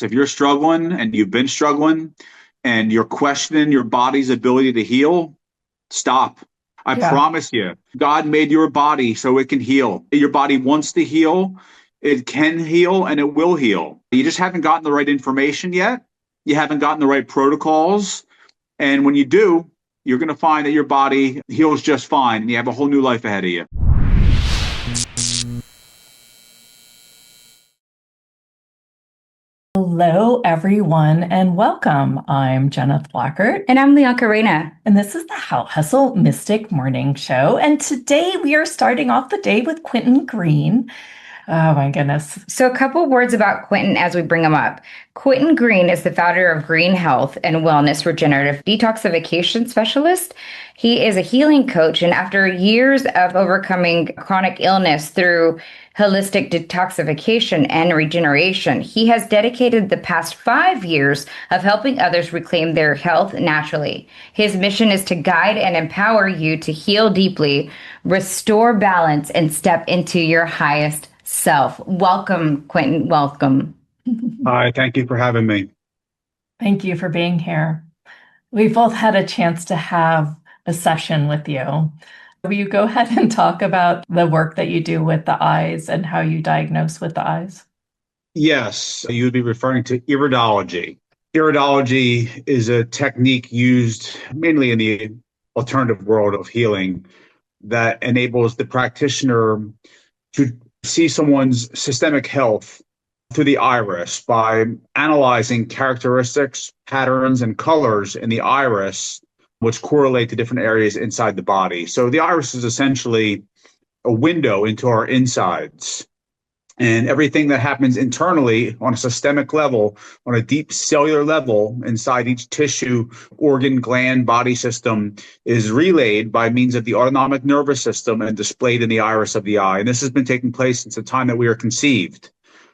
So if you're struggling and you've been struggling and you're questioning your body's ability to heal, stop. I promise you, God made your body so it can heal. Your body wants to heal, it can heal, and it will heal. You just haven't gotten the right information yet. You haven't gotten the right protocols. And when you do, you're going to find that your body heals just fine and you have a whole new life ahead of you. Hello, everyone, and welcome. I'm Jeneth Blackert. And I'm Leonka Reyna. And this is the How Hustle Mystic Morning Show. And today we are starting off the day with Quinton Greene. Oh, my goodness. So a couple words about Quentin as we bring him up. Quinton Greene is the founder of Greene Health and Wellness Regenerative Detoxification Specialist. He is a healing coach, and after years of overcoming chronic illness through holistic detoxification and regeneration, he has dedicated the past 5 years of helping others reclaim their health naturally. His mission is to guide and empower you to heal deeply, restore balance, and step into your highest self. Welcome, Quentin. Welcome. Hi, thank you for having me. Thank you for being here. We both had a chance to have a session with you. Will you go ahead and talk about the work that you do with the eyes and how you diagnose with the eyes? Yes, you would be referring to iridology. Iridology is a technique used mainly in the alternative world of healing that enables the practitioner to see someone's systemic health through the iris by analyzing characteristics, patterns, and colors in the iris, which correlate to different areas inside the body. So the iris is essentially a window into our insides. And everything that happens internally on a systemic level, on a deep cellular level inside each tissue, organ, gland, body system is relayed by means of the autonomic nervous system and displayed in the iris of the eye. And this has been taking place since the time that we are conceived.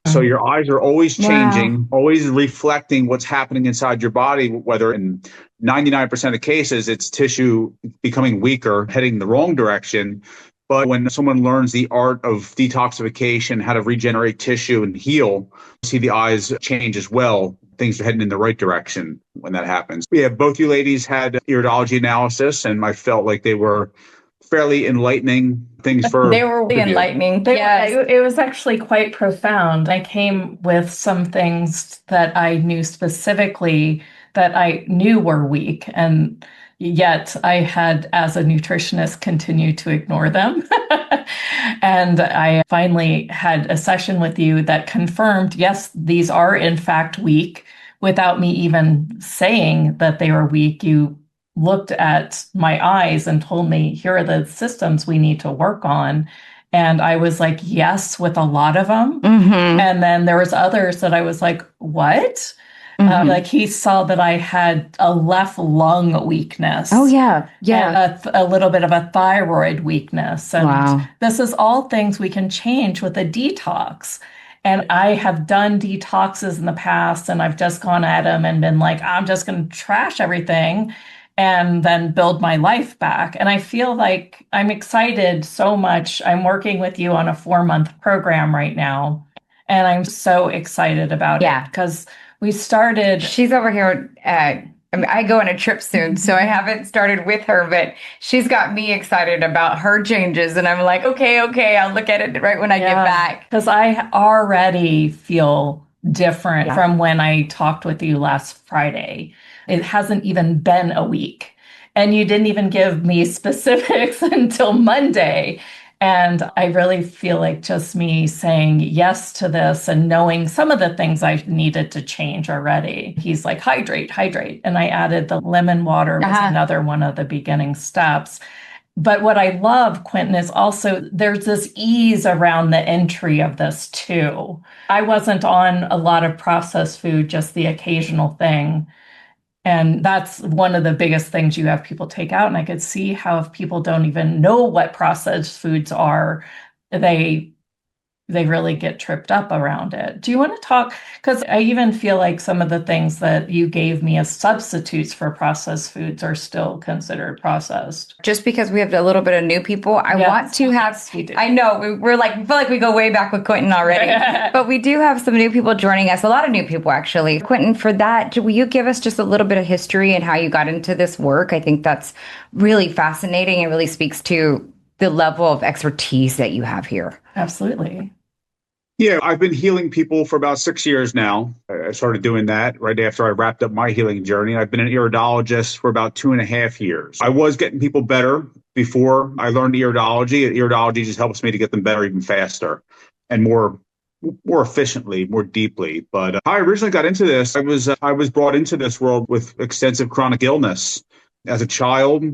So your eyes are always changing, always reflecting what's happening inside your body, whether in 99% of cases, it's tissue becoming weaker, heading the wrong direction. But when someone learns the art of detoxification, how to regenerate tissue and heal, see the eyes change as well. Things are heading in the right direction when that happens. Yeah, both you ladies had iridology analysis, and I felt like they were fairly enlightening things for They were really enlightening. It was actually quite profound. I came with some things that I knew specifically that I knew were weak, and yet I had, as a nutritionist, continued to ignore them. And I finally had a session with you that confirmed, yes, these are in fact weak, without me even saying that they were weak. You looked at my eyes and told me, here are the systems we need to work on. And I was like, yes, with a lot of them. And then there was others that I was like, what? Like he saw that I had a left lung weakness. Oh, yeah. And a little bit of a thyroid weakness. And this is all things we can change with a detox. And I have done detoxes in the past, and I've just gone at them and been like, I'm just going to trash everything and then build my life back. And I feel like I'm excited so much. I'm working with you on a 4-month program right now. And I'm so excited about it because we started. She's over here. I go on a trip soon, so I haven't started with her, but she's got me excited about her changes. And I'm like, okay, I'll look at it right when I get back. Because I already feel different from when I talked with you last Friday. It hasn't even been a week. And you didn't even give me specifics until Monday. And I really feel like just me saying yes to this and knowing some of the things I needed to change already. He's like, hydrate. And I added the lemon water was another one of the beginning steps. But what I love, Quentin, is also there's this ease around the entry of this too. I wasn't on a lot of processed food, just the occasional thing. And that's one of the biggest things you have people take out. And I could see how if people don't even know what processed foods are, they they really get tripped up around it. Do you want to talk? Because I even feel like some of the things that you gave me as substitutes for processed foods are still considered processed. Just because we have a little bit of new people, I want to have, I know we're like, we feel like we go way back with Quentin already, but we do have some new people joining us, a lot of new people actually. Quentin, for that, will you give us just a little bit of history and how you got into this work? I think that's really fascinating and really speaks to the level of expertise that you have here. Absolutely. Yeah, I've been healing people for about 6 years now. I started doing that right after I wrapped up my healing journey. I've been an iridologist for about 2.5 years. I was getting people better before I learned iridology. Iridology just helps me to get them better even faster and more efficiently, more deeply. But I originally got into this. I was brought into this world with extensive chronic illness. As a child,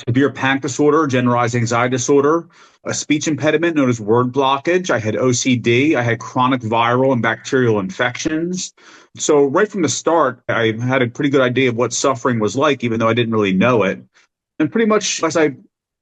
severe panic disorder, generalized anxiety disorder, a speech impediment known as word blockage. I had OCD. I had chronic viral and bacterial infections. So right from the start, I had a pretty good idea of what suffering was like, even though I didn't really know it. And pretty much as I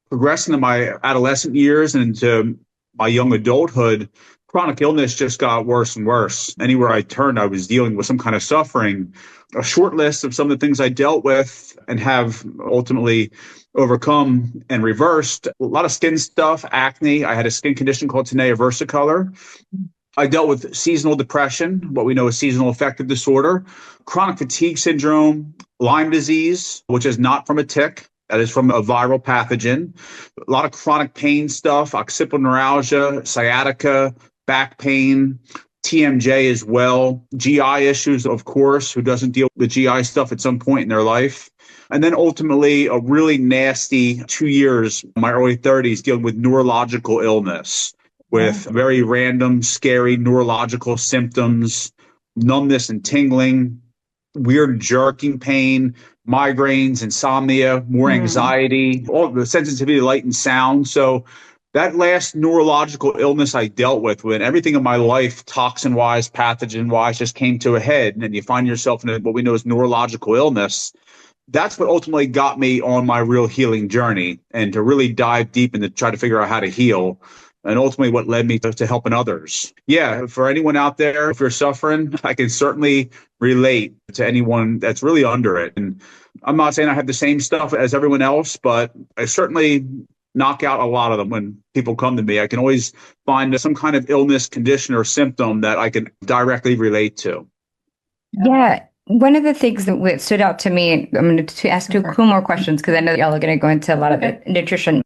progressed into my adolescent years and into my young adulthood, chronic illness just got worse and worse. Anywhere I turned, I was dealing with some kind of suffering. A short list of some of the things I dealt with and have ultimately overcome and reversed. A lot of skin stuff, acne. I had a skin condition called tinea versicolor. I dealt with seasonal depression, what we know as seasonal affective disorder, chronic fatigue syndrome, Lyme disease, which is not from a tick. That is from a viral pathogen. A lot of chronic pain stuff, occipital neuralgia, sciatica, back pain, TMJ as well, GI issues, of course, who doesn't deal with GI stuff at some point in their life. And then ultimately a really nasty 2 years, my early 30s, dealing with neurological illness with very random, scary neurological symptoms, numbness and tingling, weird jerking pain, migraines, insomnia, more anxiety, all the sensitivity to light and sound. So that last neurological illness I dealt with, when everything in my life, toxin-wise, pathogen-wise, just came to a head, and you find yourself in what we know as neurological illness, that's what ultimately got me on my real healing journey and to really dive deep and to try to figure out how to heal. And ultimately what led me to helping others. Yeah, for anyone out there, if you're suffering, I can certainly relate to anyone that's really under it. And I'm not saying I have the same stuff as everyone else, but I certainly knock out a lot of them when people come to me. I can always find some kind of illness, condition, or symptom that I can directly relate to. Yeah. One of the things that stood out to me, I'm going to ask two more questions because I know y'all are going to go into a lot of the nutrition.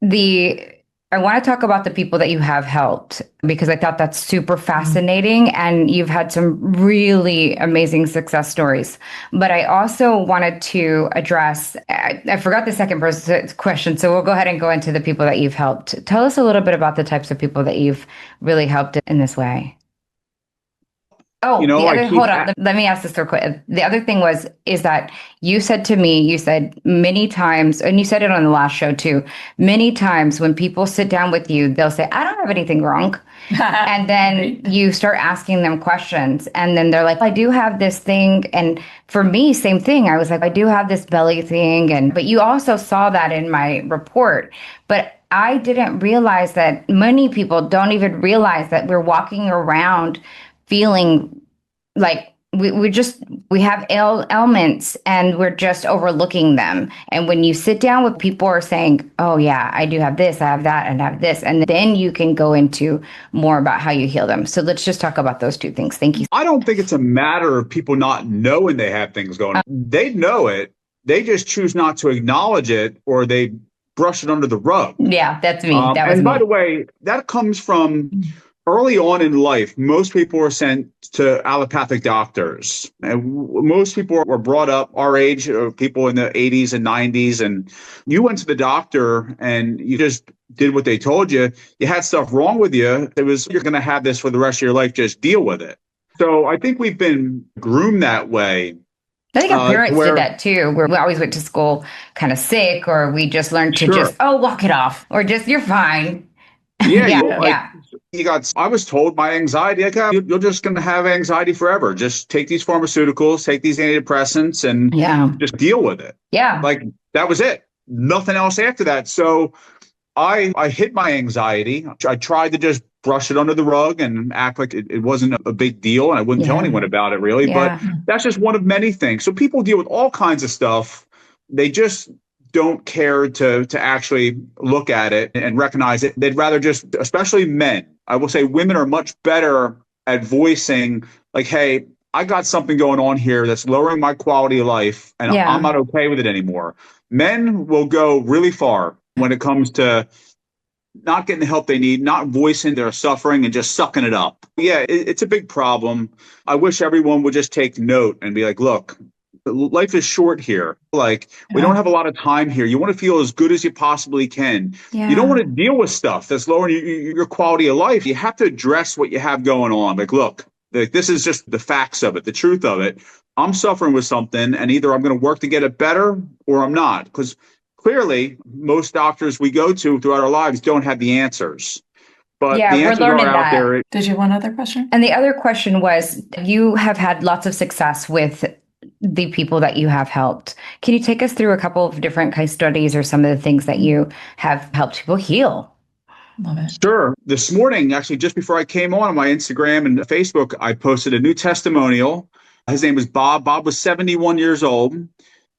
I want to talk about the people that you have helped because I thought that's super fascinating and you've had some really amazing success stories. But I also wanted to address, I forgot the second question, so we'll go ahead and go into the people that you've helped. Tell us a little bit about the types of people that you've really helped in this way. Oh, hold on. Let me ask this real quick. The other thing is that you said to me, you said many times, and you said it on the last show too, many times when people sit down with you, they'll say, I don't have anything wrong. And then you start asking them questions. And then they're like, I do have this thing. And for me, same thing. I was like, I do have this belly thing. But you also saw that in my report. But I didn't realize that many people don't even realize that we're walking around feeling like we have ailments and we're just overlooking them. And when you sit down with people who are saying, oh yeah, I do have this, I have that, and I have this. And then you can go into more about how you heal them. So let's just talk about those two things. Thank you. I don't think it's a matter of people not knowing they have things going on. They know it. They just choose not to acknowledge it or they brush it under the rug. Yeah, that's me. That was and me. By the way, that comes from early on in life. Most people were sent to allopathic doctors. And most people were brought up our age, or people in the 80s and 90s, and you went to the doctor and you just did what they told you. You had stuff wrong with you. It was, you're going to have this for the rest of your life. Just deal with it. So I think we've been groomed that way. I think our parents did that too, where we always went to school kind of sick, or we just learned to just, walk it off, or just, you're fine. Yeah. I was told my anxiety, you're just going to have anxiety forever. Just take these pharmaceuticals, take these antidepressants, and just deal with it. Yeah. Like that was it. Nothing else after that. So I hid my anxiety. I tried to just brush it under the rug and act like it wasn't a big deal. And I wouldn't tell anyone about it really, but that's just one of many things. So people deal with all kinds of stuff. They just don't care to actually look at it and recognize it. They'd rather just, especially men. I will say women are much better at voicing like, hey, I got something going on here that's lowering my quality of life and I'm not okay with it anymore. Men will go really far when it comes to not getting the help they need, not voicing their suffering and just sucking it up. Yeah, it's a big problem. I wish everyone would just take note and be like, look, life is short here. Like, we don't have a lot of time here. You want to feel as good as you possibly can. You don't want to deal with stuff that's lowering your quality of life. You have to address what you have going on. Like, look, this is just the facts of it, the truth of it. I'm suffering with something, and either I'm going to work to get it better or I'm not. Because clearly, most doctors we go to throughout our lives don't have the answers. But the answers are out there. Did you want another question? And the other question was, you have had lots of success with the people that you have helped. Can you take us through a couple of different case studies or some of the things that you have helped people heal? Love it. Sure. This morning, actually, just before I came on my Instagram and Facebook, I posted a new testimonial. His name was Bob. Bob was 71 years old,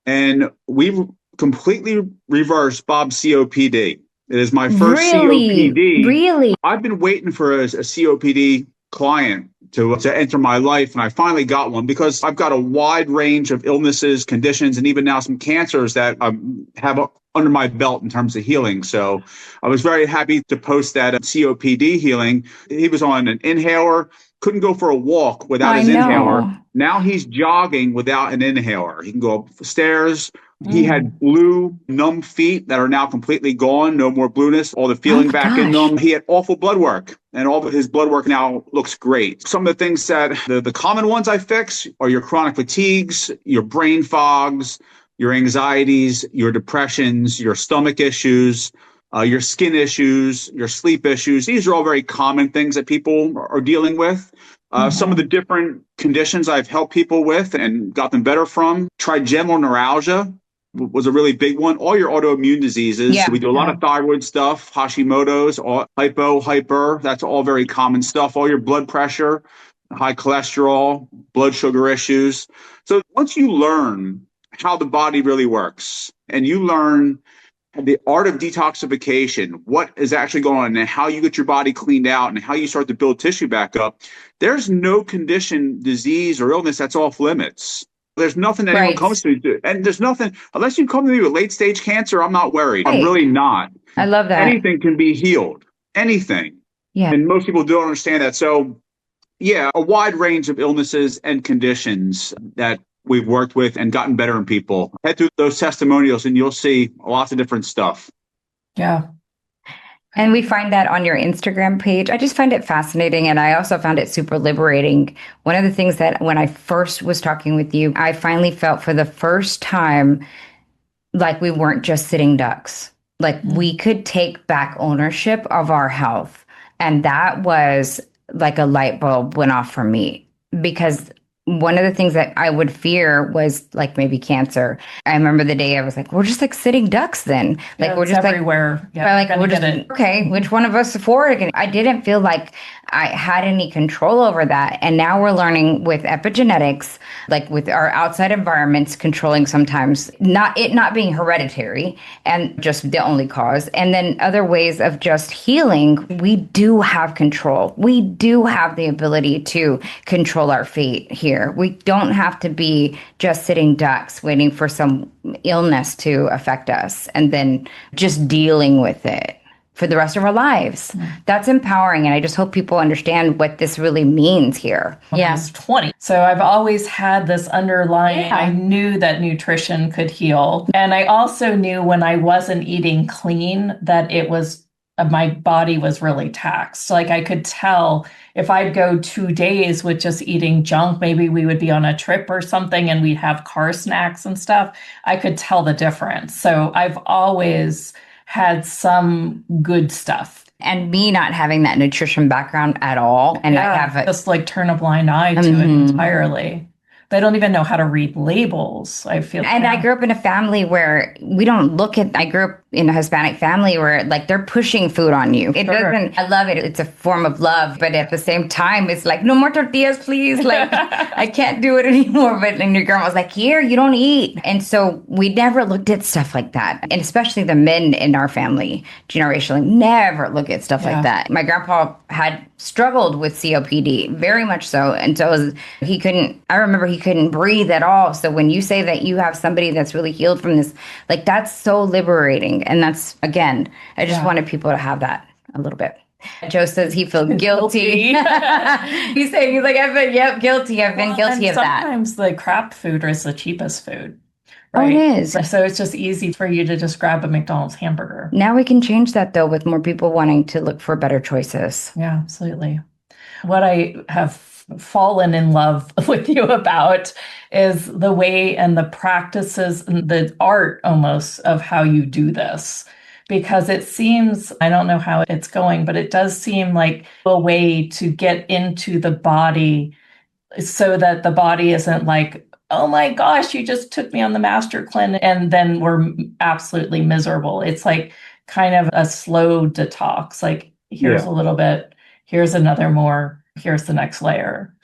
and we completely reversed Bob's COPD. It is my first COPD. Really? I've been waiting for a COPD client to enter my life, and I finally got one because I've got a wide range of illnesses, conditions, and even now some cancers that I have under my belt in terms of healing. So I was very happy to post that COPD healing. He was on an inhaler, couldn't go for a walk without his inhaler. Now he's jogging without an inhaler. He can go up stairs. He had blue, numb feet that are now completely gone. No more blueness, all the feeling back in them. He had awful blood work, and all of his blood work now looks great. Some of the things that the common ones I fix are your chronic fatigues, your brain fogs, your anxieties, your depressions, your stomach issues, your skin issues, your sleep issues. These are all very common things that people are dealing with. Some of the different conditions I've helped people with and got them better from. Trigeminal neuralgia was a really big one. All your autoimmune diseases. Yeah. We do a lot of thyroid stuff, Hashimoto's, hyper. That's all very common stuff. All your blood pressure, high cholesterol, blood sugar issues. So once you learn how the body really works and you learn the art of detoxification, what is actually going on and how you get your body cleaned out and how you start to build tissue back up, there's no condition, disease, or illness that's off limits. There's nothing that anyone comes to me, and there's nothing, unless you come to me with late stage cancer, I'm not worried. I'm really not. I love that. Anything can be healed. Anything. Yeah. And most people don't understand that. So yeah, a wide range of illnesses and conditions that we've worked with and gotten better in people. Head through those testimonials and you'll see lots of different stuff. Yeah. And we find that on your Instagram page. I just find it fascinating. And I also found it super liberating. One of the things that when I first was talking with you, I finally felt for the first time like we weren't just sitting ducks. Like we could take back ownership of our health. And that was like a light bulb went off for me, because one of the things that I would fear was like maybe cancer. I remember the day I was like, we're just like sitting ducks then. Like we're just everywhere. Like, we're just, okay, which one of us for it? I didn't feel like I had any control over that. And now we're learning with epigenetics, like with our outside environments controlling sometimes, not being hereditary and just the only cause. And then other ways of just healing, we do have control. We do have the ability to control our fate here. We don't have to be just sitting ducks waiting for some illness to affect us and then just dealing with it for the rest of our lives. That's empowering. And I just hope people understand what this really means here. I was 20. So I've always had this underlying, I knew that nutrition could heal. And I also knew when I wasn't eating clean that it was, my body was really taxed. Like I could tell if I'd go 2 days with just eating junk, maybe we would be on a trip or something and we'd have car snacks and stuff. I could tell the difference. So I've always had some good stuff. And me not having that nutrition background at all. And I have just like turn a blind eye to it entirely. They don't even know how to read labels, I feel. And I grew up in a family where we don't look at, I grew up in a Hispanic family where like they're pushing food on you. It doesn't, I love it. It's a form of love, but at the same time, it's like, no more tortillas, please. Like, I can't do it anymore. But and your grandma was like, here, you don't eat. And so we never looked at stuff like that. And especially the men in our family, generationally, never look at stuff like that. My grandpa had struggled with COPD, very much so. And so I remember he couldn't breathe at all. So when you say that you have somebody that's really healed from this, like that's so liberating. And that's, again, I just wanted people to have that a little bit. Joe says he feels guilty. He's saying, he's like, guilty. I've been guilty of that. Sometimes the crap food is the cheapest food. Right? Oh, it is. So it's just easy for you to just grab a McDonald's hamburger. Now we can change that, though, with more people wanting to look for better choices. Yeah, absolutely. What I have fallen in love with you about is the way and the practices and the art almost of how you do this. Because it seems, I don't know how it's going, but it does seem like a way to get into the body so that the body isn't like, oh my gosh, you just took me on the master cleanse and then we're absolutely miserable. It's like kind of a slow detox. Like here's a little bit, here's another more, here's the next layer.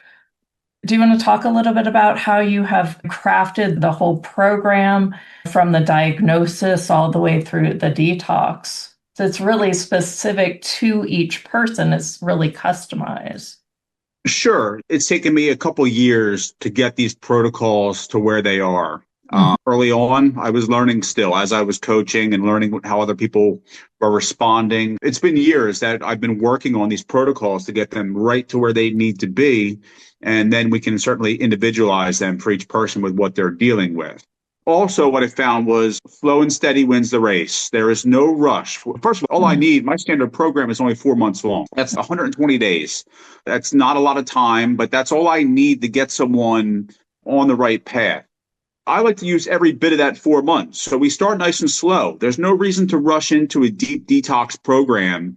Do you want to talk a little bit about how you have crafted the whole program from the diagnosis all the way through the detox? So it's really specific to each person. It's really customized. Sure. It's taken me a couple years to get these protocols to where they are. Early on, I was learning still as I was coaching and learning how other people were responding. It's been years that I've been working on these protocols to get them right to where they need to be. And then we can certainly individualize them for each person with what they're dealing with. Also, what I found was slow and steady wins the race. There is no rush. First of all, I need, my standard program is only 4 months long. That's 120 days. That's not a lot of time, but that's all I need to get someone on the right path. I like to use every bit of that 4 months. So we start nice and slow. There's no reason to rush into a deep detox program.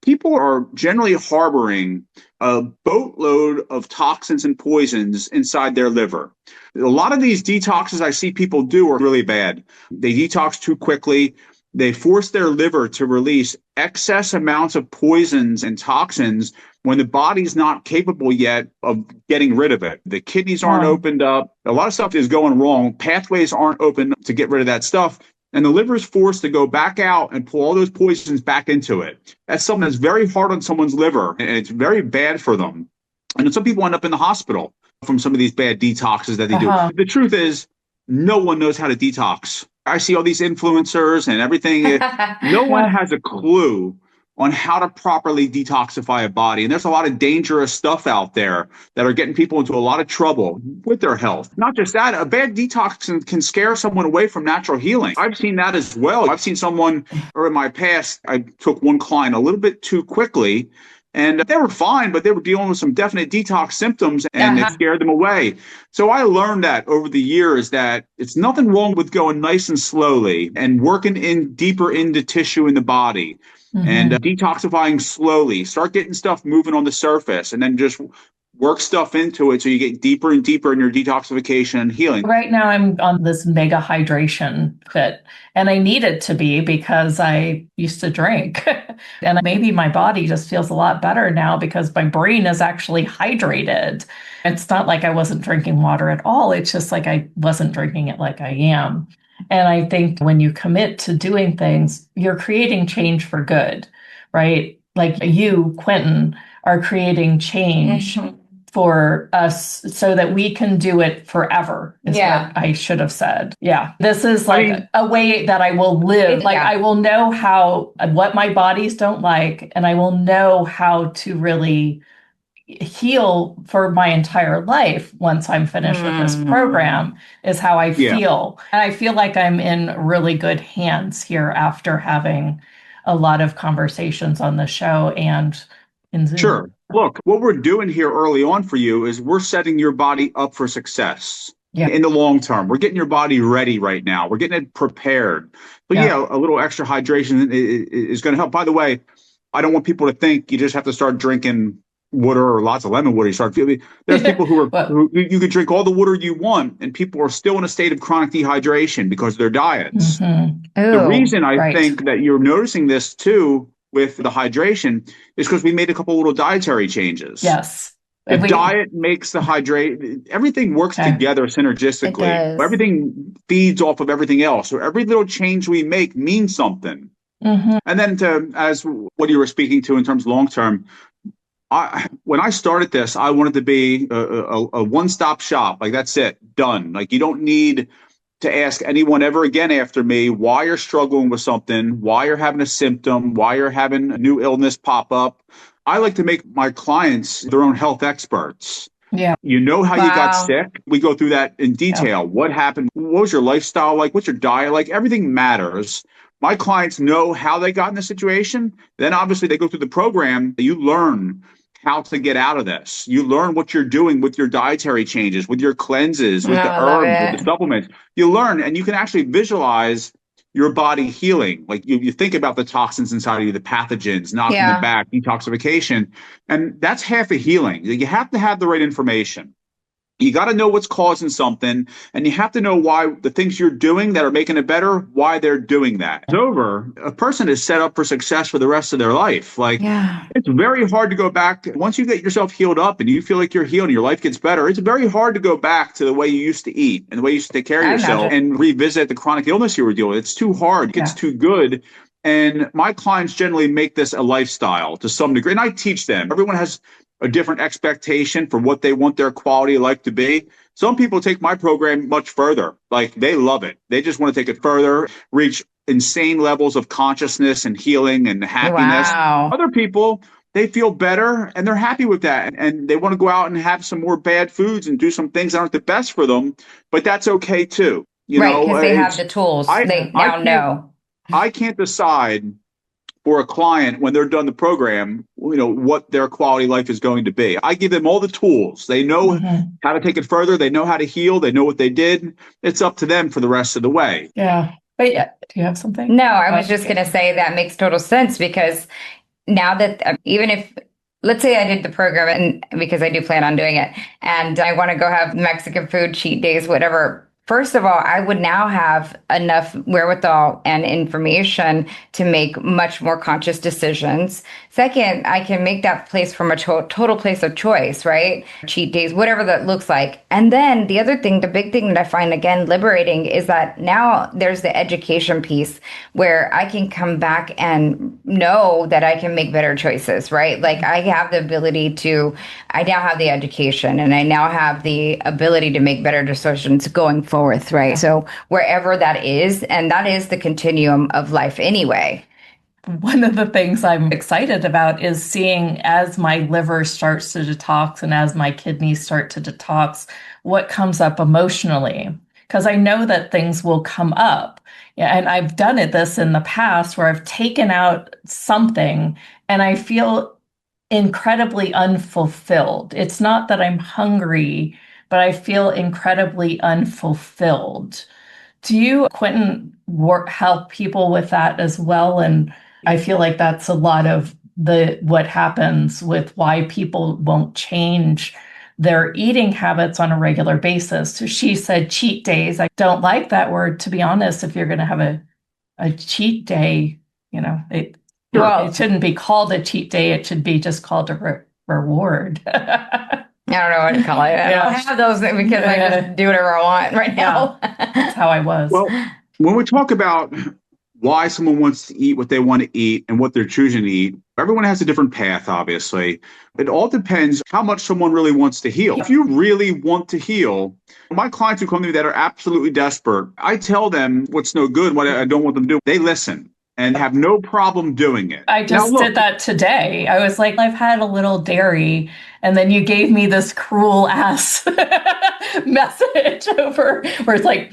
People are generally harboring a boatload of toxins and poisons inside their liver. A lot of these detoxes I see people do are really bad. They detox too quickly. They force their liver to release excess amounts of poisons and toxins when the body's not capable yet of getting rid of it. The kidneys aren't opened up. A lot of stuff is going wrong. Pathways aren't open to get rid of that stuff. And the liver is forced to go back out and pull all those poisons back into it. That's something that's very hard on someone's liver, and it's very bad for them. And some people end up in the hospital from some of these bad detoxes that they do. The truth is, no one knows how to detox. I see all these influencers and everything. No one has a clue on how to properly detoxify a body. And there's a lot of dangerous stuff out there that are getting people into a lot of trouble with their health. Not just that, a bad detox can scare someone away from natural healing. I've seen that as well. I've seen someone, or in my past, I took one client a little bit too quickly, and they were fine, but they were dealing with some definite detox symptoms, and it scared them away. So I learned that over the years that it's nothing wrong with going nice and slowly and working in deeper into tissue in the body. And detoxifying slowly, start getting stuff moving on the surface, and then just work stuff into it so you get deeper and deeper in your detoxification and healing. Right now I'm on this mega hydration fit, and I need it to be because I used to drink. And maybe my body just feels a lot better now because my brain is actually hydrated. It's not like I wasn't drinking water at all. It's just like I wasn't drinking it like I am. And I think when you commit to doing things, you're creating change for good, right? Like you, Quentin, are creating change for us so that we can do it forever, is what I should have said. Yeah. This is like a way that I will live. Like I will know what my bodies don't like, and I will know how to really heal for my entire life once I'm finished with this program, is how I feel. And I feel like I'm in really good hands here after having a lot of conversations on the show and in Zoom. Sure. Look, what we're doing here early on for you is we're setting your body up for success in the long term. We're getting your body ready right now. We're getting it prepared. But a little extra hydration is going to help. By the way, I don't want people to think you just have to start drinking water or lots of lemon water, you start feeling. There's people who you could drink all the water you want, and people are still in a state of chronic dehydration because of their diets. Mm-hmm. The reason I think that you're noticing this too with the hydration is because we made a couple little dietary changes. Yes. The diet makes the everything works together synergistically. Everything feeds off of everything else. So every little change we make means something. Mm-hmm. And then as what you were speaking to in terms of long term, when I started this, I wanted to be a one-stop shop. Like, that's it, done. Like, you don't need to ask anyone ever again after me why you're struggling with something, why you're having a symptom, why you're having a new illness pop up. I like to make my clients their own health experts. Yeah. You know how you got sick? We go through that in detail. Yeah. What happened? What was your lifestyle like? What's your diet like? Everything matters. My clients know how they got in the situation. Then obviously they go through the program. You learn how to get out of this. You learn what you're doing with your dietary changes, with your cleanses, with the herbs, with the supplements. You learn, and you can actually visualize your body healing. Like, you think about the toxins inside of you, the pathogens, knocking them back, detoxification. And that's half of healing. You have to have the right information. You got to know what's causing something, and you have to know why the things you're doing that are making it better, why they're doing that. It's over. A person is set up for success for the rest of their life. Like, it's very hard to go back. Once you get yourself healed up and you feel like you're healed and your life gets better, it's very hard to go back to the way you used to eat and the way you used to take care of yourself and revisit the chronic illness you were dealing with. It's too hard. It gets too good. And my clients generally make this a lifestyle to some degree. And I teach them. Everyone has a different expectation for what they want their quality of life to be. Some people take my program much further. Like, they love it. They just want to take it further, reach insane levels of consciousness and healing and happiness. Wow. Other people, they feel better and they're happy with that. And they want to go out and have some more bad foods and do some things that aren't the best for them, but that's okay too. Right, because they have the tools. They now know. I can't decide for a client when they're done the program, what their quality life is going to be. I give them all the tools. They know how to take it further. They know how to heal. They know what they did. It's up to them for the rest of the way. Yeah. But do you have something? No, I was just going to say that makes total sense, because now that even if, let's say I did the program, and because I do plan on doing it, and I want to go have Mexican food, cheat days, whatever. First of all, I would now have enough wherewithal and information to make much more conscious decisions. Second, I can make that place from a total place of choice, right? Cheat days, whatever that looks like. And then the other thing, the big thing that I find, again, liberating, is that now there's the education piece where I can come back and know that I can make better choices, right? Like, I have the ability I now have the education, and I now have the ability to make better decisions going forth, right? So wherever that is, and that is the continuum of life anyway. One of the things I'm excited about is seeing, as my liver starts to detox and as my kidneys start to detox, what comes up emotionally. Because I know that things will come up. Yeah, and I've done this in the past where I've taken out something and I feel incredibly unfulfilled. It's not that I'm hungry, but I feel incredibly unfulfilled. Do you, Quentin, help people with that as well? And I feel like that's a lot of what happens with why people won't change their eating habits on a regular basis. So she said cheat days. I don't like that word, to be honest. If you're going to have a cheat day, it shouldn't be called a cheat day. It should be just called a reward. I don't know what to call it. I don't have those because I just do whatever I want right now. That's how I was. Well, when we talk about why someone wants to eat what they want to eat and what they're choosing to eat, everyone has a different path, obviously. It all depends how much someone really wants to heal. If you really want to heal, my clients who come to me that are absolutely desperate, I tell them what's no good, what I don't want them to do. They listen and have no problem doing it. I just did that today. I was like, I've had a little dairy, and then you gave me this cruel ass message over where it's like,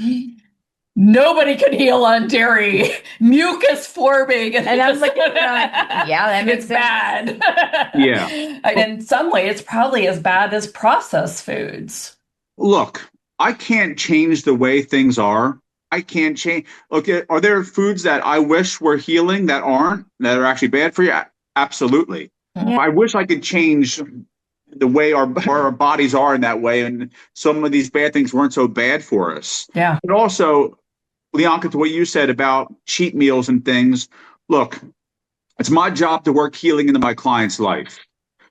nobody can heal on dairy, mucus forming. And I was like, yeah, that makes sense. Bad. Yeah. In some way, it's probably as bad as processed foods. Look, I can't change the way things are. I can't change. Okay, are there foods that I wish were healing that aren't, that are actually bad for you? Absolutely. Yeah. I wish I could change the way our bodies are in that way, and some of these bad things weren't so bad for us. Yeah. But also, Leonka, to what you said about cheat meals and things, look, it's my job to work healing into my client's life.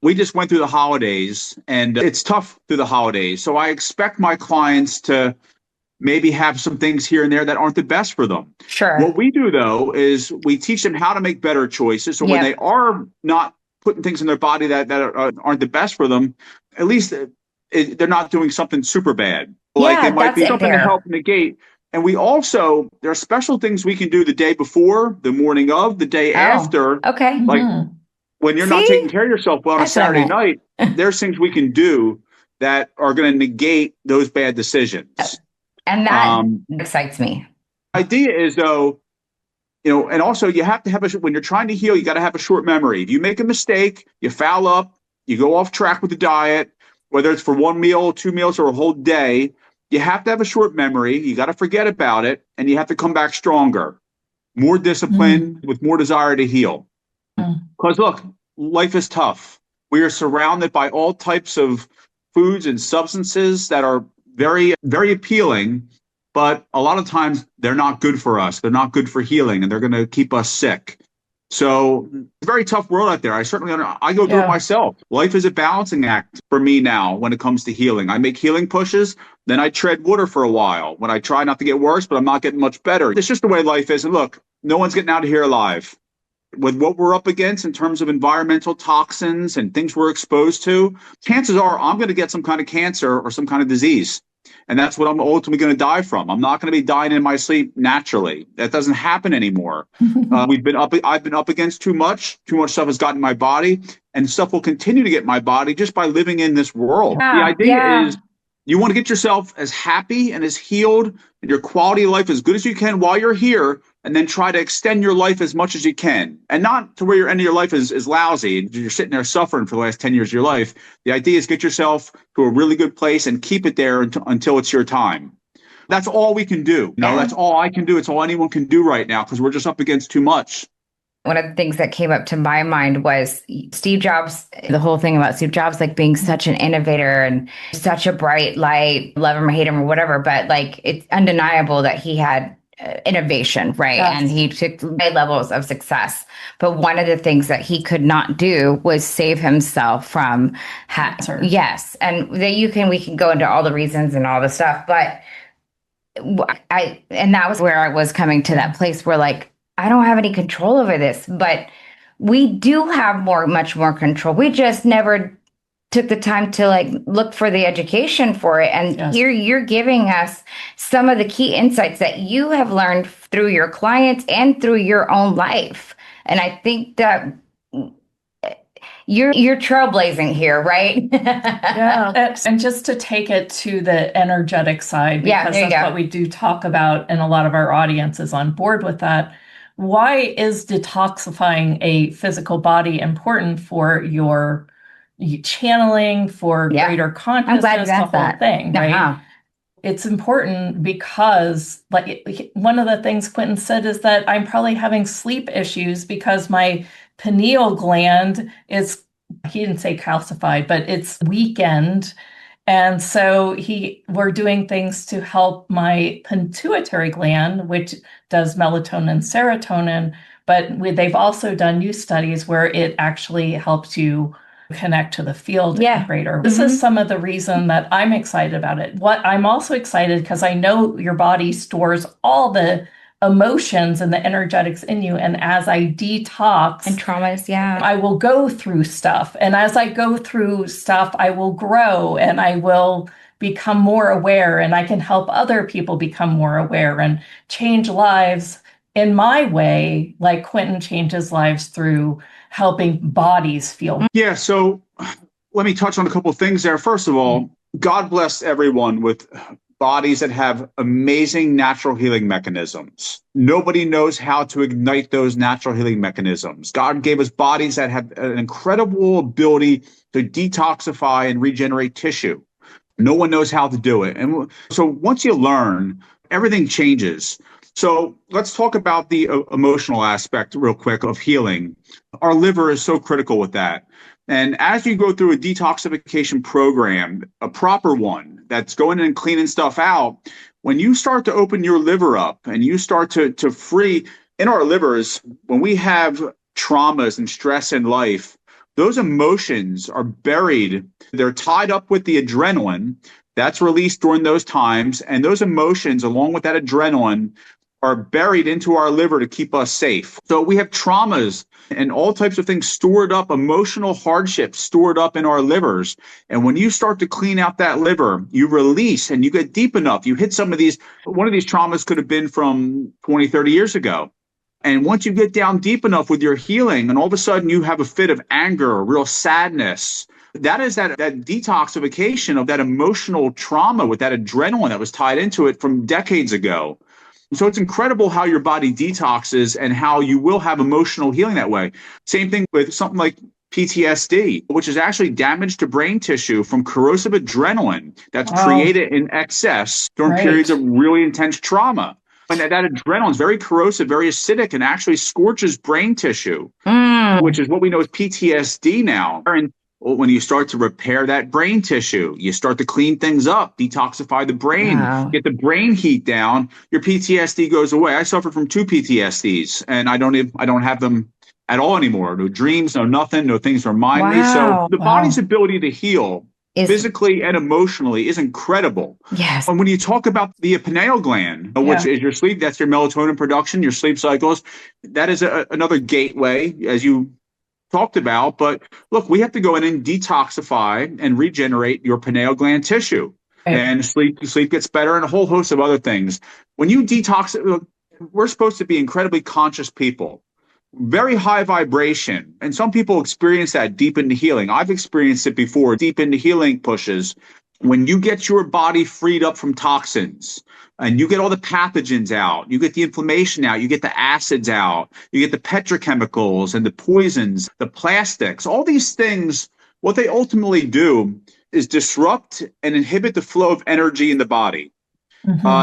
We just went through the holidays, and it's tough through the holidays. So I expect my clients to maybe have some things here and there that aren't the best for them. Sure. What we do, though, is we teach them how to make better choices. So when they are not putting things in their body that aren't the best for them, at least they're not doing something super bad. Like it might be something to help negate. And we also, there are special things we can do the day before, the morning of, the day after. Okay. Like when you're not taking care of yourself well on a Saturday night, there's things we can do that are going to negate those bad decisions. And that excites me. Idea is, though, and also you have to have when you're trying to heal, you got to have a short memory. If you make a mistake, you foul up, you go off track with the diet, whether it's for one meal, 2 meals, or a whole day, you have to have a short memory. You got to forget about it, and you have to come back stronger, more disciplined, with more desire to heal. Because look, life is tough. We are surrounded by all types of foods and substances that are very, very appealing, but a lot of times they're not good for us. They're not good for healing, and they're going to keep us sick. So it's a very tough world out there. I go through it myself. Life is a balancing act for me now when it comes to healing. I make healing pushes, then I tread water for a while when I try not to get worse, but I'm not getting much better. It's just the way life is. And look, no one's getting out of here alive. With what we're up against in terms of environmental toxins and things we're exposed to, chances are I'm going to get some kind of cancer or some kind of disease. And that's what I'm ultimately going to die from. I'm not going to be dying in my sleep naturally. That doesn't happen anymore. I've been up against too much. Too much stuff has gotten in my body, and stuff will continue to get in my body just by living in this world. The idea is you want to get yourself as happy and as healed and your quality of life as good as you can while you're here, and then try to extend your life as much as you can. And not to where your end of your life is lousy. You're sitting there suffering for the last 10 years of your life. The idea is get yourself to a really good place and keep it there until it's your time. That's all we can do. That's all I can do. It's all anyone can do right now because we're just up against too much. One of the things that came up to my mind was Steve Jobs, the whole thing about Steve Jobs, like being such an innovator and such a bright light, love him or hate him or whatever. But like, it's undeniable that he had innovation, right? Yes. And he took high levels of success. But one of the things that he could not do was save himself from cancer. Yes. And we can go into all the reasons and all the stuff. But and that was where I was coming to that place where like, I don't have any control over this, but we do have much more control. We just never took the time to like look for the education for it. And here you're giving us some of the key insights that you have learned through your clients and through your own life. And I think that you're trailblazing here, right? And just to take it to the energetic side, because that's what we do talk about, and a lot of our audience is on board with that. Why is detoxifying a physical body important for your channeling, for greater consciousness, the whole thing, right? It's important because like one of the things Quentin said is that I'm probably having sleep issues because my pineal gland is, he didn't say calcified, but it's weakened. And so we're doing things to help my pituitary gland, which does melatonin, serotonin, but they've also done new studies where it actually helps you connect to the field greater. This is some of the reason that I'm excited about it. I'm also excited because I know your body stores all the emotions and the energetics in you. And as I detox and traumas, I will go through stuff. And as I go through stuff, I will grow and I will become more aware, and I can help other people become more aware and change lives in my way, like Quentin changes lives through helping bodies feel. Yeah. So let me touch on a couple of things there. First of all, God bless everyone with bodies that have amazing natural healing mechanisms. Nobody knows how to ignite those natural healing mechanisms. God gave us bodies that have an incredible ability to detoxify and regenerate tissue. No one knows how to do it. And so once you learn, everything changes. So let's talk about the emotional aspect real quick of healing. Our liver is so critical with that. And as you go through a detoxification program, a proper one that's going in and cleaning stuff out, when you start to open your liver up and you start to free in our livers, when we have traumas and stress in life, those emotions are buried. They're tied up with the adrenaline that's released during those times. And those emotions, along with that adrenaline, are buried into our liver to keep us safe. So we have traumas and all types of things stored up, emotional hardships stored up in our livers. And when you start to clean out that liver, you release and you get deep enough. You hit some of these, one of these traumas could have been from 20, 30 years ago. And once you get down deep enough with your healing, and all of a sudden you have a fit of anger, real sadness, that is that detoxification of that emotional trauma with that adrenaline that was tied into it from decades ago. So it's incredible how your body detoxes and how you will have emotional healing that way. Same thing with something like PTSD, which is actually damage to brain tissue from corrosive adrenaline that's created in excess during periods of really intense trauma. And that adrenaline is very corrosive, very acidic, and actually scorches brain tissue, which is what we know as PTSD now. And when you start to repair that brain tissue, you start to clean things up, detoxify the brain, get the brain heat down, your PTSD goes away. I suffered from 2 PTSDs, and I don't have them at all anymore. No dreams, no nothing, no things to remind me. So the body's ability to heal physically and emotionally is incredible. Yes. And when you talk about the pineal gland, which is your sleep, that's your melatonin production, your sleep cycles, that is another gateway, as you talked about. But look, we have to go in and detoxify and regenerate your pineal gland tissue. And sleep gets better, and a whole host of other things. When you detox, we're supposed to be incredibly conscious people, very high vibration. And some people experience that deep into healing. I've experienced it before. Deep into healing pushes. When you get your body freed up from toxins and you get all the pathogens out, you get the inflammation out, you get the acids out, you get the petrochemicals and the poisons, the plastics, all these things, what they ultimately do is disrupt and inhibit the flow of energy in the body.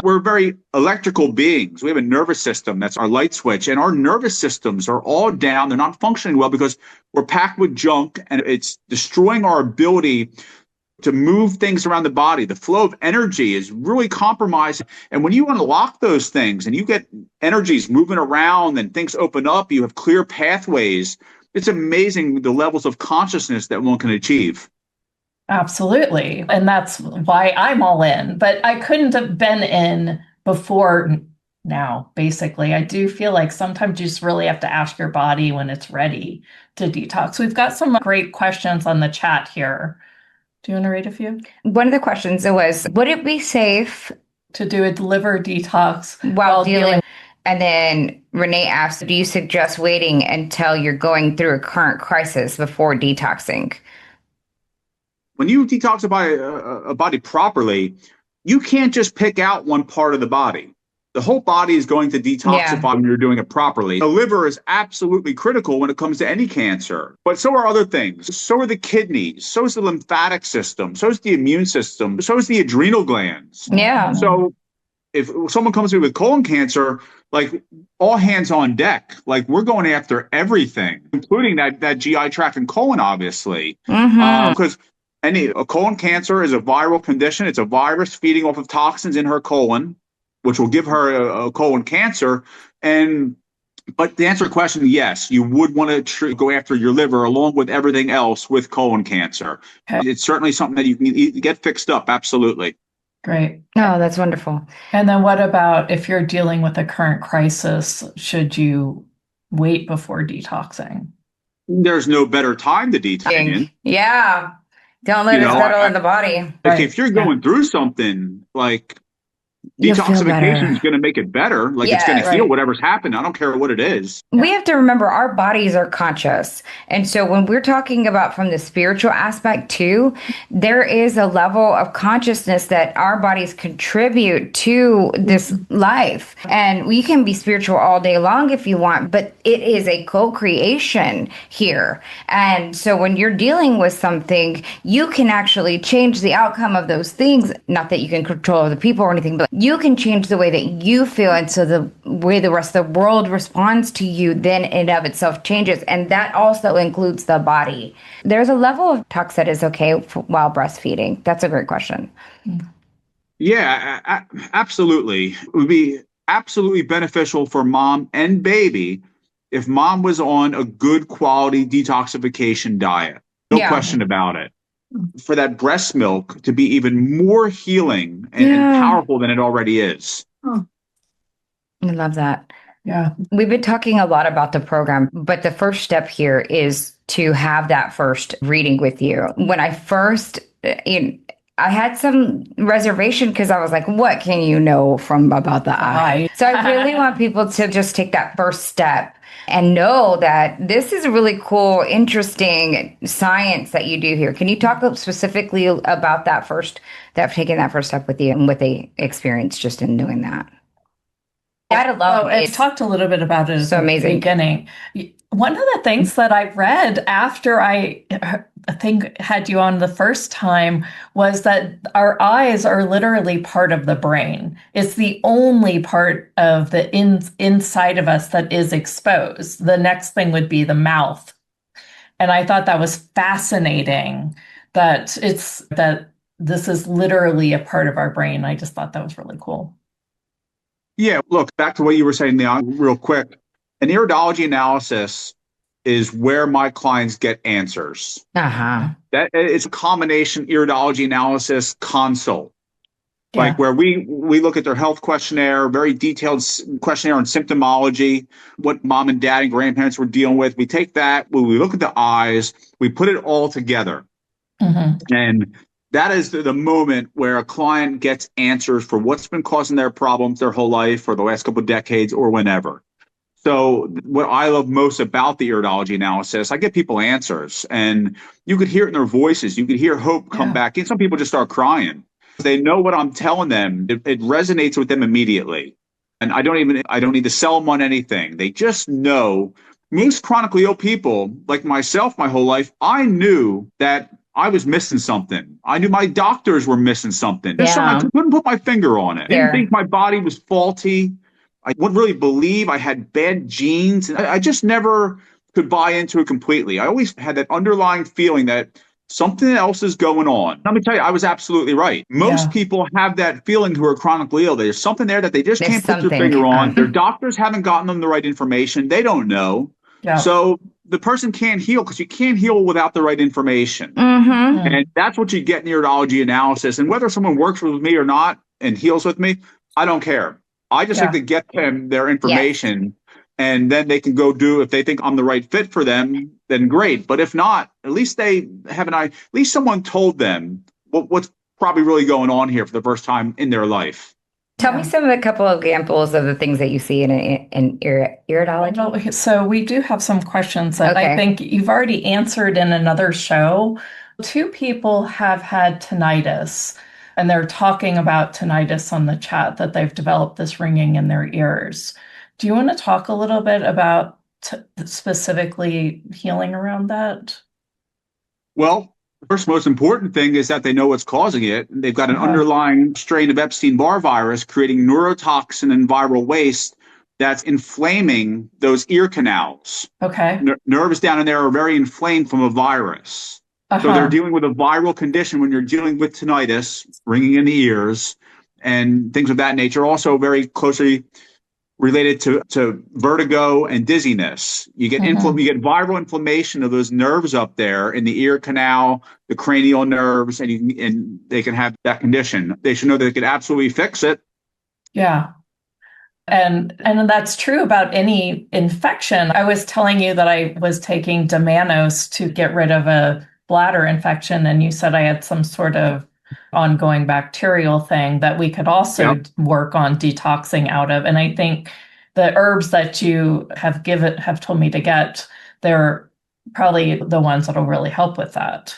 We're very electrical beings. We have a nervous system. That's our light switch. And our nervous systems are all down. They're not functioning well because we're packed with junk, and it's destroying our ability to move things around the body. The flow of energy is really compromised. And when you unlock those things and you get energies moving around and things open up, you have clear pathways. It's amazing the levels of consciousness that one can achieve. Absolutely. And that's why I'm all in. But I couldn't have been in before now, basically. I do feel like sometimes you just really have to ask your body when it's ready to detox. We've got some great questions on the chat here. Do you want to read a few? One of the questions was, would it be safe to do a liver detox while dealing? And then Renee asked, do you suggest waiting until you're going through a current crisis before detoxing? When you detoxify a body properly, you can't just pick out one part of the body. The whole body is going to detoxify when you're doing it properly. The liver is absolutely critical when it comes to any cancer, but so are other things. So are the kidneys, so is the lymphatic system, so is the immune system, so is the adrenal glands. Yeah. So if someone comes in with colon cancer, like all hands on deck, like we're going after everything, including that GI tract and colon, obviously, because a colon cancer is a viral condition. It's a virus feeding off of toxins in her colon, which will give her a colon cancer. But to answer the question, yes, you would want to go after your liver along with everything else with colon cancer. Okay. It's certainly something that you can get fixed up. Absolutely. Great. Oh, that's wonderful. And then what about if you're dealing with a current crisis? Should you wait before detoxing? There's no better time to detox. Yeah. Don't let it settle in the body. If you're going through something, like detoxification is going to make it better. Like it's going to heal whatever's happened. I don't care what it is. We have to remember our bodies are conscious. And so when we're talking about from the spiritual aspect too, there is a level of consciousness that our bodies contribute to this life. And we can be spiritual all day long if you want, but it is a co-creation here. And so when you're dealing with something, you can actually change the outcome of those things. Not that you can control other people or anything, but you can change the way that you feel. And so the way the rest of the world responds to you then in and of itself changes. And that also includes the body. There's a level of detox that is okay while breastfeeding. That's a great question. Yeah, absolutely. It would be absolutely beneficial for mom and baby if mom was on a good quality detoxification diet. No question about it. For that breast milk to be even more healing and powerful than it already is. I love that. Yeah. We've been talking a lot about the program, but the first step here is to have that first reading with you. When I first, I had some reservation because I was like, what can you know about the eye? So I really want people to just take that first step and know that this is a really cool, interesting science that you do here. Can you talk specifically about taking that first step with you and what they experienced just in doing that? That alone. I talked a little bit about it so at amazing. the beginning. One of the things that I read after I think had you on the first time was that our eyes are literally part of the brain. It's the only part of the inside of us that is exposed. The next thing would be the mouth. And I thought that was fascinating that this is literally a part of our brain. I just thought that was really cool. Yeah, look, back to what you were saying now, real quick. An iridology analysis is where my clients get answers. That it's a combination iridology analysis consult, like where we look at their health questionnaire, very detailed questionnaire on symptomology, what mom and dad and grandparents were dealing with. We take that, we look at the eyes, we put it all together, and that is the moment where a client gets answers for what's been causing their problems their whole life or the last couple of decades or whenever. So what I love most about the iridology analysis, I get people answers, and you could hear it in their voices. You could hear hope come back in. Some people just start crying. They know what I'm telling them. It resonates with them immediately. And I don't need to sell them on anything. They just know. Most chronically ill people, like myself, my whole life, I knew that I was missing something. I knew my doctors were missing something. There's something I couldn't put my finger on it. I didn't think my body was faulty. I wouldn't really believe I had bad genes. I just never could buy into it completely. I always had that underlying feeling that something else is going on. Let me tell you, I was absolutely right. Most people have that feeling who are chronically ill. There's something there that they just can't put their finger on. Their doctors haven't gotten them the right information. They don't know. So the person can't heal because you can't heal without the right information. And that's what you get in iridology analysis. And whether someone works with me or not and heals with me, I don't care. I just like to get them their information, and then they can go do, if they think I'm the right fit for them, then great. But if not, at least they have at least someone told them what's probably really going on here for the first time in their life. Tell me some of the couple of examples of the things that you see in iridology. So we do have some questions that I think you've already answered in another show. 2 people have had tinnitus, and they're talking about tinnitus on the chat, that they've developed this ringing in their ears. Do you want to talk a little bit about specifically healing around that? Well, the first most important thing is that they know what's causing it. They've got an underlying strain of Epstein-Barr virus creating neurotoxin and viral waste that's inflaming those ear canals. Nerves down in there are very inflamed from a virus. So they're dealing with a viral condition when you're dealing with tinnitus, ringing in the ears, and things of that nature. Also very closely related to vertigo and dizziness. You get you get viral inflammation of those nerves up there in the ear canal, the cranial nerves, and they can have that condition. They should know that they could absolutely fix it. And that's true about any infection. I was telling you that I was taking Domanos to get rid of a bladder infection, and you said I had some sort of ongoing bacterial thing that we could also work on detoxing out of. And I think the herbs that you have told me to get, they're probably the ones that'll really help with that.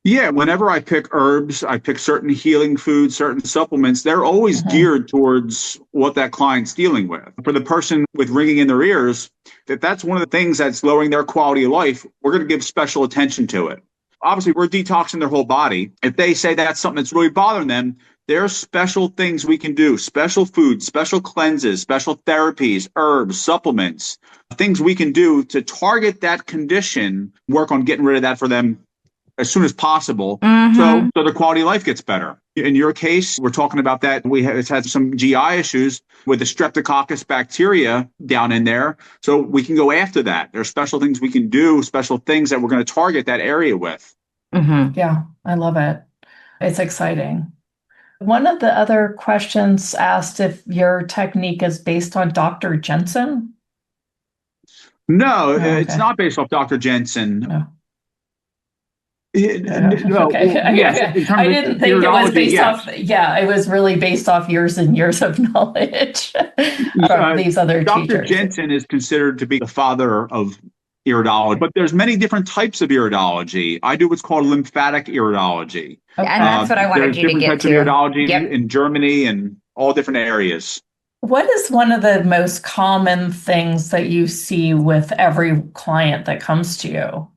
Yeah, whenever I pick herbs, I pick certain healing foods, certain supplements, they're always geared towards what that client's dealing with. For the person with ringing in their ears, if that's one of the things that's lowering their quality of life, we're going to give special attention to it. Obviously, we're detoxing their whole body. If they say that's something that's really bothering them, There are special things we can do, special foods, special cleanses, special therapies, herbs, supplements, things we can do to target that condition, work on getting rid of that for them as soon as possible. So their quality of life gets better. In your case, we're talking about that. It's had some GI issues with the streptococcus bacteria down in there. So we can go after that. There are special things we can do, special things that we're going to target that area with. Yeah, I love it. It's exciting. One of the other questions asked if your technique is based on Dr. Jensen. No, it's not based off Dr. Jensen. No. No, Okay. well, yes, in terms I of didn't think it was based yes. off. Yeah, it was really based off years and years of knowledge from these other Dr. teachers. Jensen is considered to be the father of iridology, but there's many different types of iridology. I do what's called lymphatic iridology. Okay. And that's what I wanted you to get to. There's different types of iridology in Germany and all different areas. What is one of the most common things that you see with every client that comes to you?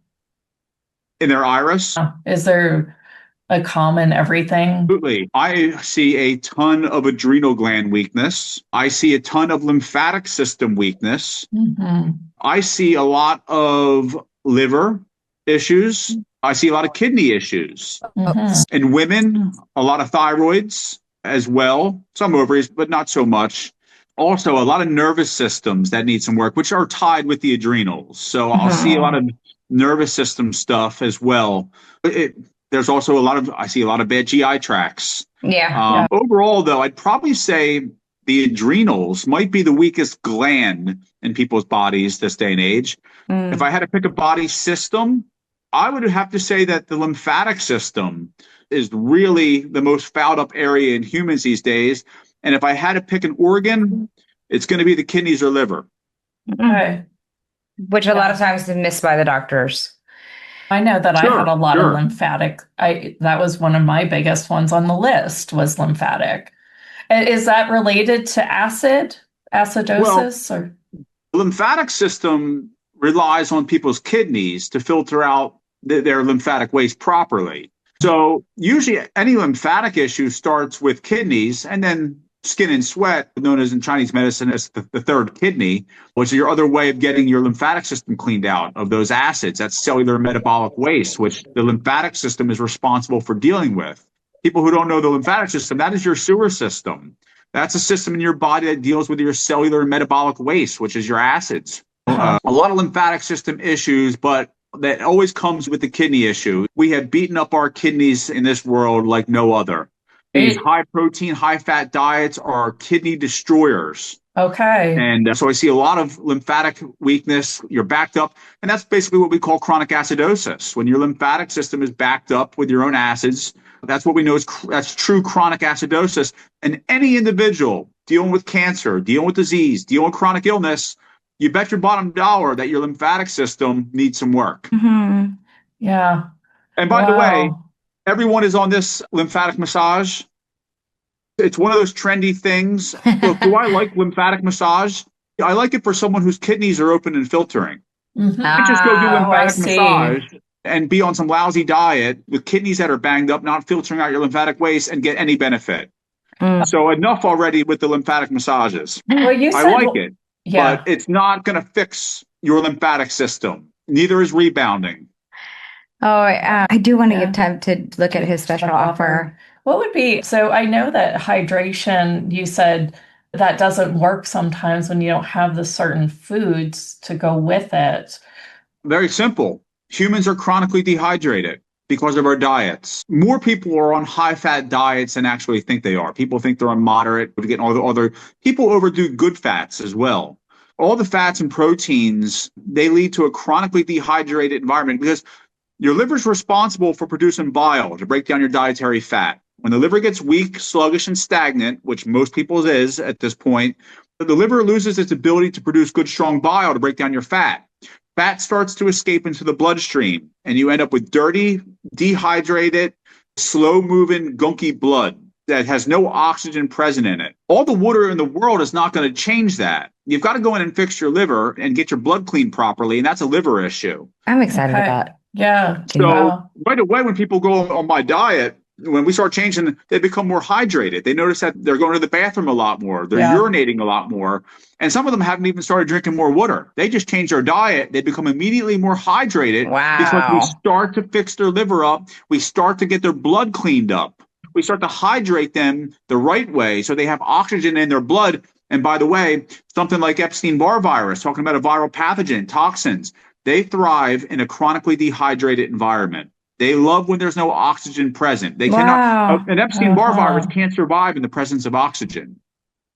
In their iris? Is there a common everything? Absolutely. I see a ton of adrenal gland weakness. I see a ton of lymphatic system weakness. I see a lot of liver issues. I see a lot of kidney issues. In women, a lot of thyroids as well. Some ovaries, but not so much. Also, a lot of nervous systems that need some work, which are tied with the adrenals. So I'll see a lot of nervous system stuff as well. There's also I see a lot of bad GI tracts. Overall, though, I'd probably say the adrenals might be the weakest gland in people's bodies this day and age. If I had to pick a body system, I would have to say that the lymphatic system is really the most fouled up area in humans these days. And if I had to pick an organ, it's going to be the kidneys or liver. Okay. Which a lot of times is missed by the doctors. I know that I had a lot of lymphatic. That was one of my biggest ones on the list was lymphatic. Is that related to acidosis? Well, the lymphatic system relies on people's kidneys to filter out their lymphatic waste properly. So usually any lymphatic issue starts with kidneys and then skin and sweat, known as in Chinese medicine as the third kidney, which is your other way of getting your lymphatic system cleaned out of those acids. That's cellular metabolic waste, which the lymphatic system is responsible for dealing with. People who don't know the lymphatic system, that is your sewer system. That's a system in your body that deals with your cellular metabolic waste, which is your acids. A lot of lymphatic system issues, but that always comes with the kidney issue. We have beaten up our kidneys in this world like no other. These high protein, high fat diets are kidney destroyers. Okay. And so I see a lot of lymphatic weakness. You're backed up. And that's basically what we call chronic acidosis. When your lymphatic system is backed up with your own acids, that's what we know that's true chronic acidosis. And any individual dealing with cancer, dealing with disease, dealing with chronic illness, you bet your bottom dollar that your lymphatic system needs some work. Yeah. And by the way, everyone is on this lymphatic massage. It's one of those trendy things. Look, do I like lymphatic massage? I like it for someone whose kidneys are open and filtering. I just go do lymphatic massage and be on some lousy diet with kidneys that are banged up, not filtering out your lymphatic waste and get any benefit. So enough already with the lymphatic massages. Well, you said, I like it, but it's not going to fix your lymphatic system. Neither is rebounding. I do want to give time to look at his special offer. What would be, so I know that hydration, you said that doesn't work sometimes when you don't have the certain foods to go with it. Very simple. Humans are chronically dehydrated because of our diets. More people are on high-fat diets than actually think they are. People think they're on moderate, but getting all the other, people overdo good fats as well. All the fats and proteins, they lead to a chronically dehydrated environment because your liver is responsible for producing bile to break down your dietary fat. When the liver gets weak, sluggish, and stagnant, which most people's is at this point, the liver loses its ability to produce good, strong bile to break down your fat. Fat starts to escape into the bloodstream, and you end up with dirty, dehydrated, slow-moving, gunky blood that has no oxygen present in it. All the water in the world is not going to change that. You've got to go in and fix your liver and get your blood cleaned properly, and that's a liver issue. I'm excited about that. Yeah. So right away when people go on my diet, when we start changing, they become more hydrated. They notice that they're going to the bathroom a lot more. They're urinating a lot more. And some of them haven't even started drinking more water. They just change their diet. They become immediately more hydrated because we start to fix their liver up. We start to get their blood cleaned up. We start to hydrate them the right way so they have oxygen in their blood. And by the way, something like Epstein-Barr virus, talking about a viral pathogen, toxins, they thrive in a chronically dehydrated environment. They love when there's no oxygen present. They cannot, an Epstein-Barr virus can't survive in the presence of oxygen.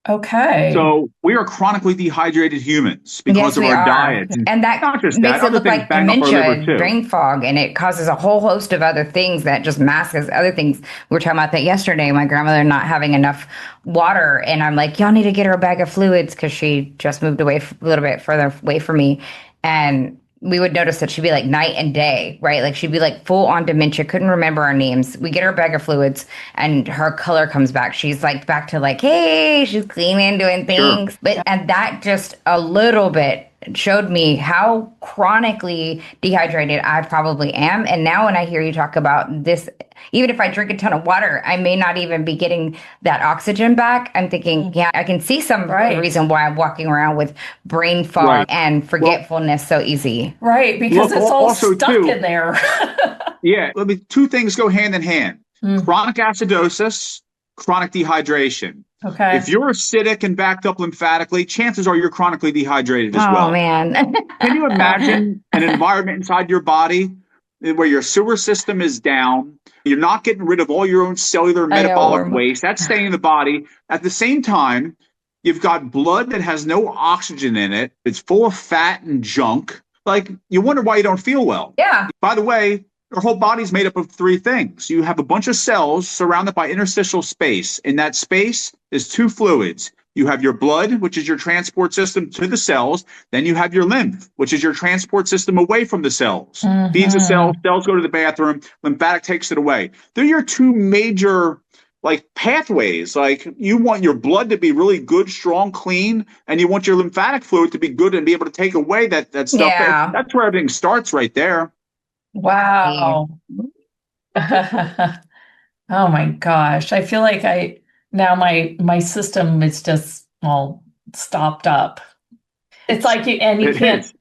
Okay. So we are chronically dehydrated humans because of our diet. And that makes it look like dementia, brain fog, and it causes a whole host of other things that just masks other things. We were talking about that yesterday, my grandmother not having enough water. And I'm like, y'all need to get her a bag of fluids because she just moved away a little bit further away from me. And we would notice that she'd be like night and day, right? Like she'd be like full on dementia, couldn't remember our names. We get her a bag of fluids and her color comes back. She's like back to like, hey, she's cleaning, doing things. Sure. And that just a little bit showed me how chronically dehydrated I probably am. And now when I hear you talk about this, even if I drink a ton of water, I may not even be getting that oxygen back. I'm thinking, yeah, I can see some reason why I'm walking around with brain fog and forgetfulness so easy. Right, because it's all stuck in there. Yeah, two things go hand in hand. Chronic acidosis, chronic dehydration. Okay. If you're acidic and backed up lymphatically, chances are you're chronically dehydrated as well. Oh, man. Can you imagine an environment inside your body where your sewer system is down? You're not getting rid of all your own cellular metabolic waste. That's staying in the body. At the same time, you've got blood that has no oxygen in it. It's full of fat and junk. Like, you wonder why you don't feel well. Yeah. By the way, your whole body's made up of three things. You have a bunch of cells surrounded by interstitial space. In that space is two fluids. You have your blood, which is your transport system to the cells. Then you have your lymph, which is your transport system away from the cells. Feeds the cells, cells go to the bathroom, lymphatic takes it away. They're your two major pathways. Like, you want your blood to be really good, strong, clean, and you want your lymphatic fluid to be good and be able to take away that stuff. Yeah. That's where everything starts right there. Wow. Oh my gosh. I feel like my system is just all stopped up. It's like you can't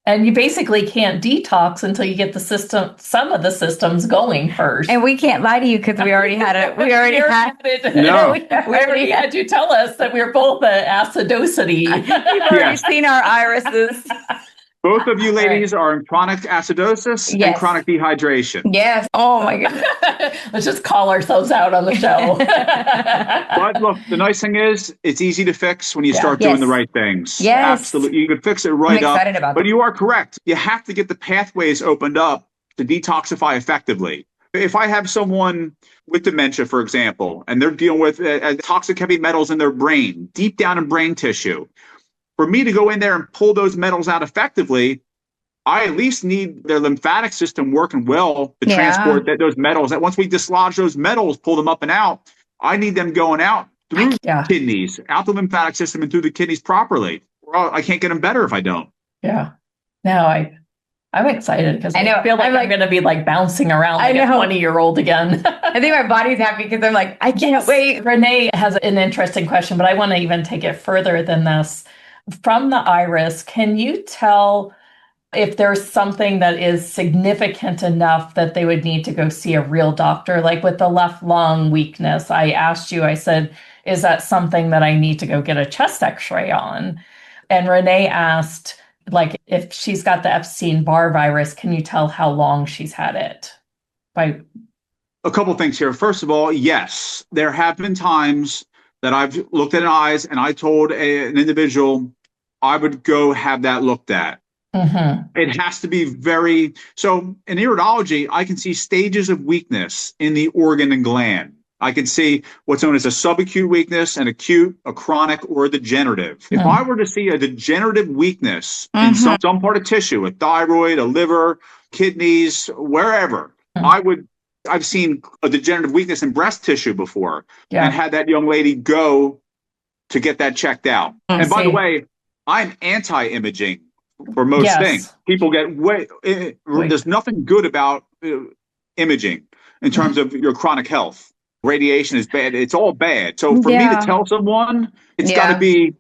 and you basically can't detox until you get some of the systems going first. And we can't lie to you because we already had it. We already had it. No. We already had you tell us that we were both acidosity. You've already seen our irises. Both of you ladies are in chronic acidosis and chronic dehydration. Yes. Oh, my goodness. Let's just call ourselves out on the show. But look, the nice thing is it's easy to fix when you start doing the right things. Yes. Absolutely. You can fix it right up. I'm excited about but you are correct. You have to get the pathways opened up to detoxify effectively. If I have someone with dementia, for example, and they're dealing with toxic heavy metals in their brain, deep down in brain tissue, for me to go in there and pull those metals out effectively, I at least need their lymphatic system working well to transport those metals. That once we dislodge those metals, pull them up and out, I need them going out through kidneys, out the lymphatic system and through the kidneys properly. Or I can't get them better if I don't. Yeah. Now I'm excited because I feel like I'm going to be bouncing around like a 20-year-old again. I think my body's happy because I'm like, I can't wait. Renee has an interesting question, but I want to even take it further than this. From the iris, can you tell if there's something that is significant enough that they would need to go see a real doctor? Like with the left lung weakness, I asked you, I said, is that something that I need to go get a chest x-ray on? And Renee asked, if she's got the Epstein-Barr virus, can you tell how long she's had it? A couple things here. First of all, yes, there have been times that I've looked at an eyes and I told an individual I would go have that looked at. It has to be so in iridology, I can see stages of weakness in the organ and gland. I can see what's known as a subacute weakness, an acute, a chronic, or a degenerative. If I were to see a degenerative weakness in some part of tissue, a thyroid, a liver, kidneys, wherever, I've seen a degenerative weakness in breast tissue before and had that young lady go to get that checked out. And by the way, I'm anti-imaging for most things. People get there's nothing good about imaging. in terms of your chronic health. Radiation is bad. It's all bad. So for me to tell someone, it's got to be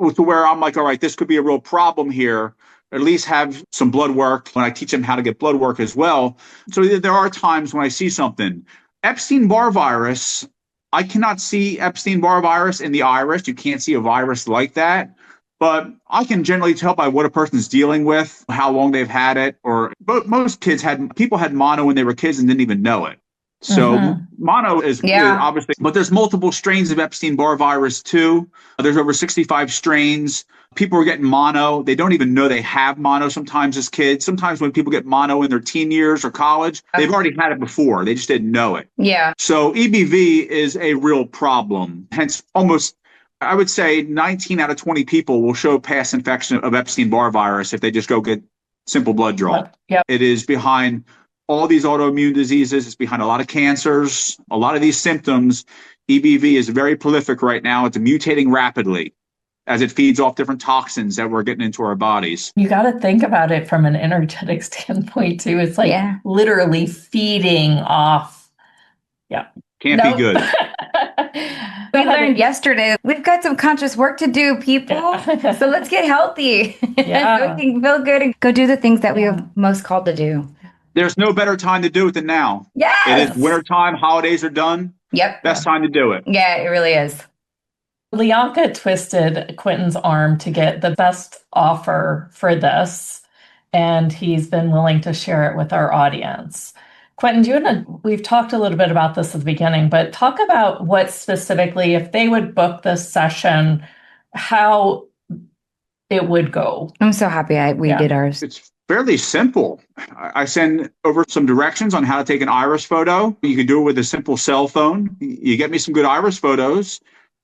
to where I'm like, all right, this could be a real problem here. At least have some blood work when I teach them how to get blood work as well. So there are times when I see something. Epstein-Barr virus, I cannot see Epstein-Barr virus in the iris. You can't see a virus like that. But I can generally tell by what a person's dealing with, how long they've had it, but most people had mono when they were kids and didn't even know it. So mono is obviously, but there's multiple strains of Epstein-Barr virus too. There's over 65 strains. People are getting mono. They don't even know they have mono sometimes as kids. Sometimes when people get mono in their teen years or college, they've already had it before. They just didn't know it. Yeah. So EBV is a real problem. Hence, I would say 19 out of 20 people will show past infection of Epstein-Barr virus if they just go get simple blood draw. Yep. It is behind all these autoimmune diseases. It's behind a lot of cancers, a lot of these symptoms. EBV is very prolific right now. It's mutating rapidly as it feeds off different toxins that we're getting into our bodies. You got to think about it from an energetic standpoint too. It's like literally feeding off. Yeah. Can't be good. We learned yesterday, we've got some conscious work to do, people. So let's get healthy. So we can feel good and go do the things that we are most called to do. There's no better time to do it than now. Yes. It is winter time. Holidays are done. Yep. Best time to do it. Yeah, it really is. Lianka twisted Quentin's arm to get the best offer for this, and he's been willing to share it with our audience. Quentin, we've talked a little bit about this at the beginning, but talk about what specifically, if they would book this session, how it would go. I'm so happy we did ours. It's fairly simple. I send over some directions on how to take an iris photo. You can do it with a simple cell phone. You get me some good iris photos.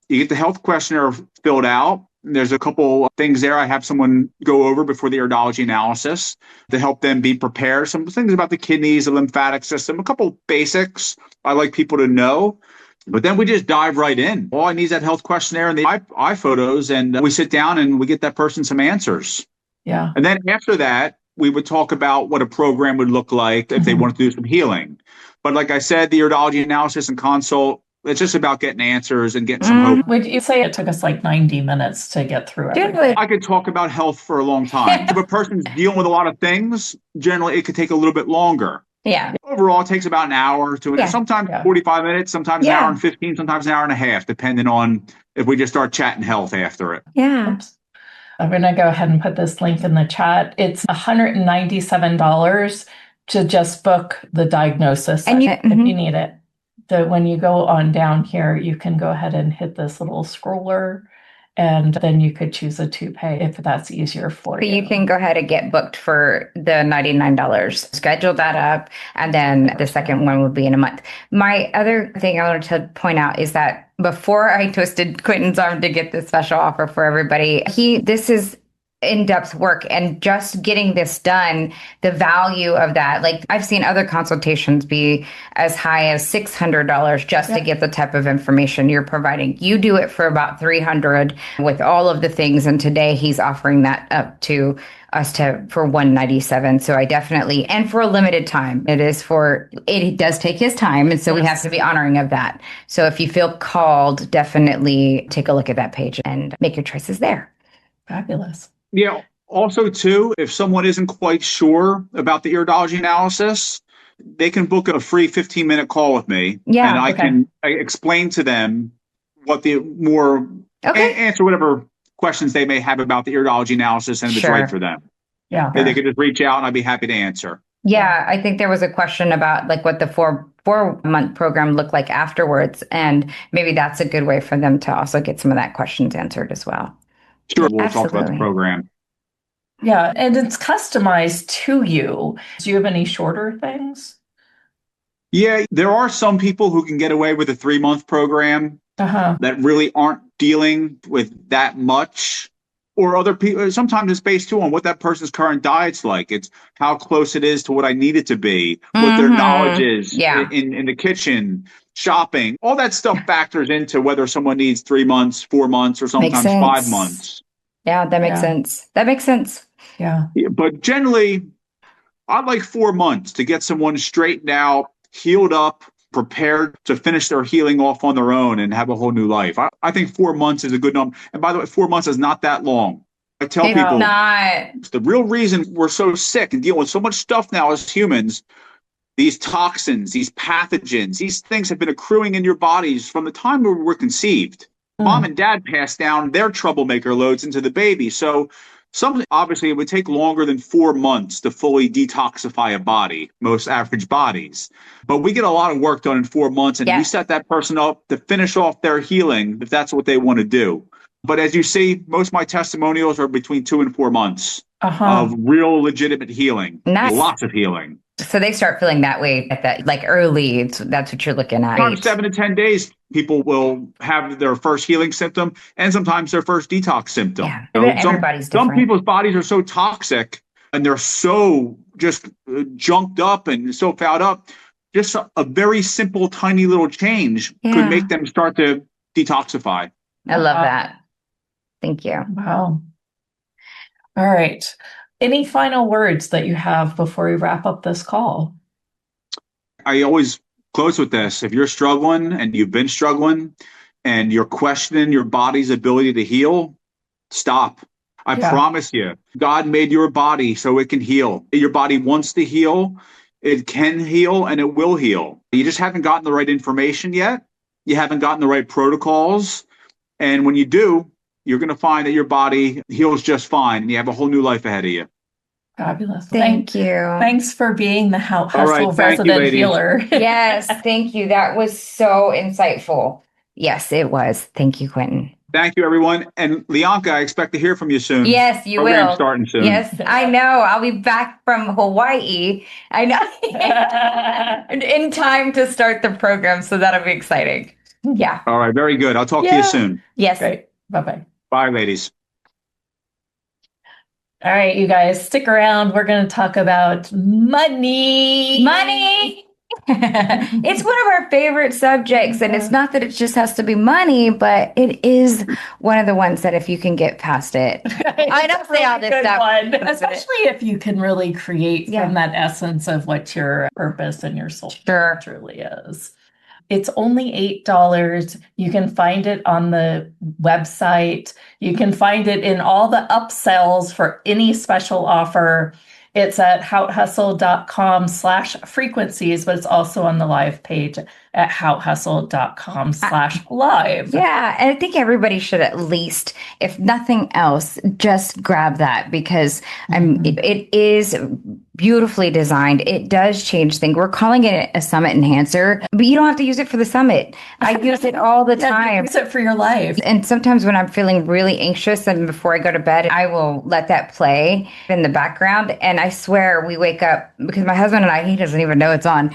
You get the health questionnaire filled out. There's a couple things there I have someone go over before the iridology analysis to help them be prepared. Some things about the kidneys, the lymphatic system, a couple basics I like people to know. But then we just dive right in. All I need is that health questionnaire and the eye photos, and we sit down and we get that person some answers. Yeah. And then after that, we would talk about what a program would look like if they wanted to do some healing. But like I said, the iridology analysis and consult, it's just about getting answers and getting some hope. Would you say it took us like 90 minutes to get through everything? I could talk about health for a long time. If a person's dealing with a lot of things, generally it could take a little bit longer. Yeah. Overall, it takes about an hour to sometimes 45 minutes, sometimes an hour and 15, sometimes an hour and a half, depending on if we just start chatting health after it. Yeah. Oops. I'm going to go ahead and put this link in the chat. It's $197 to just book the diagnosis if you need it. When you go on down here, you can go ahead and hit this little scroller, and then you could choose a to-pay if that's easier for you. You can go ahead and get booked for the $99. Schedule that up, and then the second one would be in a month. My other thing I wanted to point out is that before I twisted Quentin's arm to get this special offer for everybody, this is in-depth work, and just getting this done, the value of that, like I've seen other consultations be as high as $600 just to get the type of information you're providing. You do it for about $300 with all of the things, and today he's offering that up to us for $197. So I definitely, and for a limited time, it does take his time, and so we have to be honoring of that. So if you feel called, definitely take a look at that page and make your choices there. Fabulous. Yeah. Also, too, if someone isn't quite sure about the iridology analysis, they can book a free 15-minute call with me. Yeah. And I can explain to them what answer whatever questions they may have about the iridology analysis and if it's right for them. Yeah. They could just reach out and I'd be happy to answer. Yeah. I think there was a question about like what the four-month program looked like afterwards. And maybe that's a good way for them to also get some of that questions answered as well. Sure, we'll talk about the program. Yeah, and it's customized to you. Do you have any shorter things? Yeah, there are some people who can get away with a 3-month program that really aren't dealing with that much. Or other people, sometimes it's based too on what that person's current diet's like. It's how close it is to what I need it to be, what their knowledge is in the kitchen, shopping. All that stuff factors into whether someone needs 3 months, 4 months, or sometimes 5 months. Yeah, that makes sense. That makes sense. Yeah. But generally, I'd like 4 months to get someone straightened out, healed up, prepared to finish their healing off on their own and have a whole new life. I think 4 months is a good number. And by the way, 4 months is not that long. I tell It's people not. the real reason we're so sick and dealing with so much stuff now as humans, these toxins, these pathogens, these things have been accruing in your bodies from the time we were conceived. Mom and dad passed down their troublemaker loads into the baby. So obviously, it would take longer than 4 months to fully detoxify a body, most average bodies. But we get a lot of work done in 4 months, and we set that person up to finish off their healing if that's what they want to do. But as you see, most of my testimonials are between 2 and 4 months of real legitimate healing. Nice. Lots of healing. So they start feeling that way at that, like early. That's what you're looking at. Sometimes 7 to 10 days, people will have their first healing symptom and sometimes their first detox symptom. Yeah, everybody's different. Some people's bodies are so toxic and they're so just junked up and so fouled up. Just a very simple, tiny little change could make them start to detoxify. I love that. Thank you. Wow. All right. Any final words that you have before we wrap up this call? I always close with this. If you're struggling and you've been struggling and you're questioning your body's ability to heal, stop. I promise you, God made your body so it can heal. Your body wants to heal. It can heal and it will heal. You just haven't gotten the right information yet. You haven't gotten the right protocols. And when you do, you're going to find that your body heals just fine and you have a whole new life ahead of you. Fabulous. Thank you. Thanks for being the Hustle resident healer. Yes, thank you. That was so insightful. Yes, it was. Thank you, Quentin. Thank you, everyone. And Lianka, I expect to hear from you soon. Yes, you Program's will. Starting soon. Yes, I know. I'll be back from Hawaii. I know. In time to start the program, so that'll be exciting. Yeah. All right, very good. I'll talk to you soon. Yes. Great. Bye-bye. Bye, ladies. All right, you guys, stick around. We're going to talk about money. Money. It's one of our favorite subjects, and it's not that it just has to be money, but it is one of the ones that if you can get past it, I don't say all this stuff, one. Especially if you can really create from that essence of what your purpose and your soul truly is. It's only $8. You can find it on the website. You can find it in all the upsells for any special offer. It's at houthustle.com/frequencies, but it's also on the live page at houthustle.com/live. Yeah. And I think everybody should at least, if nothing else, just grab that because it is beautifully designed. It does change things. We're calling it a summit enhancer, but you don't have to use it for the summit. I use it all the time. Use it for your life. And sometimes when I'm feeling really anxious and before I go to bed, I will let that play in the background. And I swear we wake up, because my husband and I, he doesn't even know it's on,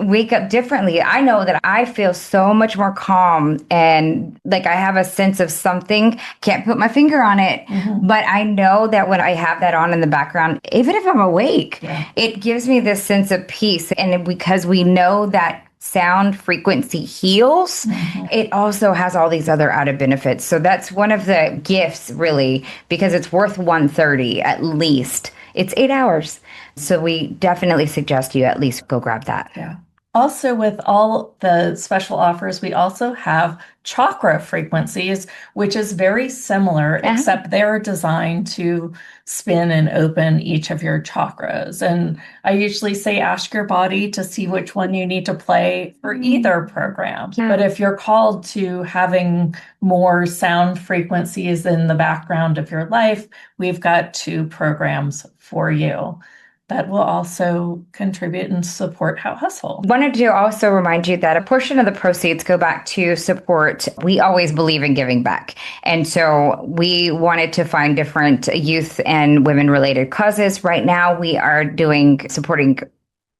wake up differently. I know that I feel so much more calm and like I have a sense of something, can't put my finger on it, but I know that when I have that on in the background, even if I'm awake, it gives me this sense of peace. And because we know that sound frequency heals, it also has all these other added benefits. So that's one of the gifts, really, because it's worth $130 at least. It's 8 hours. So we definitely suggest you at least go grab that. Yeah. Also, with all the special offers, we also have chakra frequencies, which is very similar, except they're designed to spin and open each of your chakras. And I usually say, ask your body to see which one you need to play for either program. But if you're called to having more sound frequencies in the background of your life, we've got 2 programs for you that will also contribute and support How Hustle. Wanted to also remind you that a portion of the proceeds go back to support. We always believe in giving back. And so we wanted to find different youth and women related causes. Right now we are supporting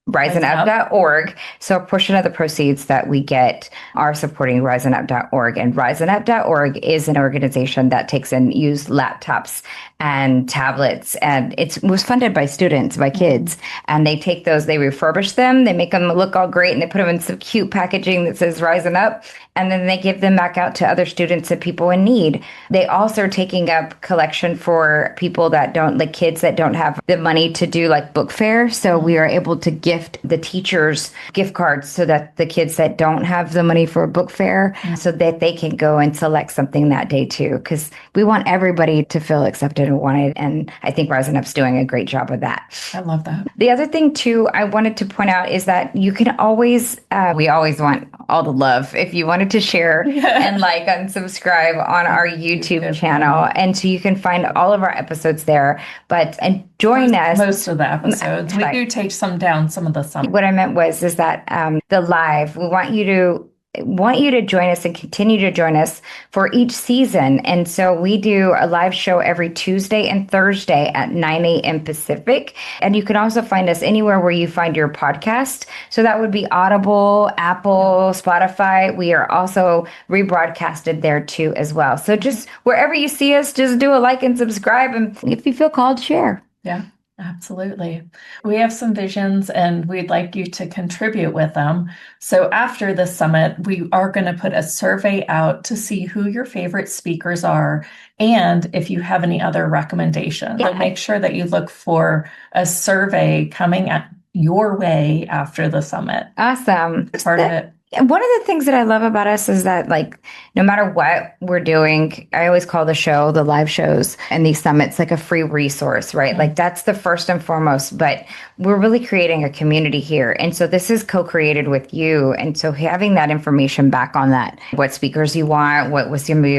riseup.org. So a portion of the proceeds that we get are supporting riseup.org. And riseup.org is an organization that takes in used laptops and tablets. And it was funded by students, by kids. And they take those, they refurbish them, they make them look all great, and they put them in some cute packaging that says Rising Up. and then they give them back out to other students and people in need. They also are taking up collection for people that don't, like kids that don't have the money to do like book fair. So we are able to gift the teachers gift cards so that the kids that don't have the money for a book fair, so that they can go and select something that day too. Because we want everybody to feel accepted and wanted. And I think Rise and Up's doing a great job of that. I love that. The other thing too, I wanted to point out is that you can always, we always want all the love. If you wanted to share and like and subscribe on our YouTube channel. And so you can find all of our episodes there, and join us. Most of the episodes. We do take some down, some of the summit. What I meant is that the live, we want you to join us and continue to join us for each season. And so we do a live show every Tuesday and Thursday at 9 a.m. Pacific. And you can also find us anywhere where you find your podcast. So that would be Audible, Apple, Spotify. We are also rebroadcasted there too as well. So just wherever you see us, just do a like and subscribe. And if you feel called, share. Yeah. Absolutely. We have some visions and we'd like you to contribute with them. So after the summit, we are going to put a survey out to see who your favorite speakers are and if you have any other recommendations. So make sure that you look for a survey coming at your way after the summit. Awesome. Part of it. One of the things that I love about us is that, like, no matter what we're doing, I always call the show, the live shows and these summits, like a free resource, right? Mm-hmm. Like that's the first and foremost, but we're really creating a community here. And so this is co-created with you. And so having that information back on that, what speakers you want, what was some of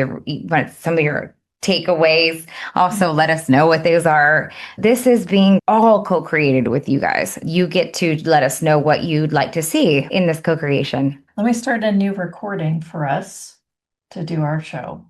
your takeaways, also let us know what those are. This is being all co-created with you guys. You get to let us know what you'd like to see in this co-creation. Let me start a new recording for us to do our show.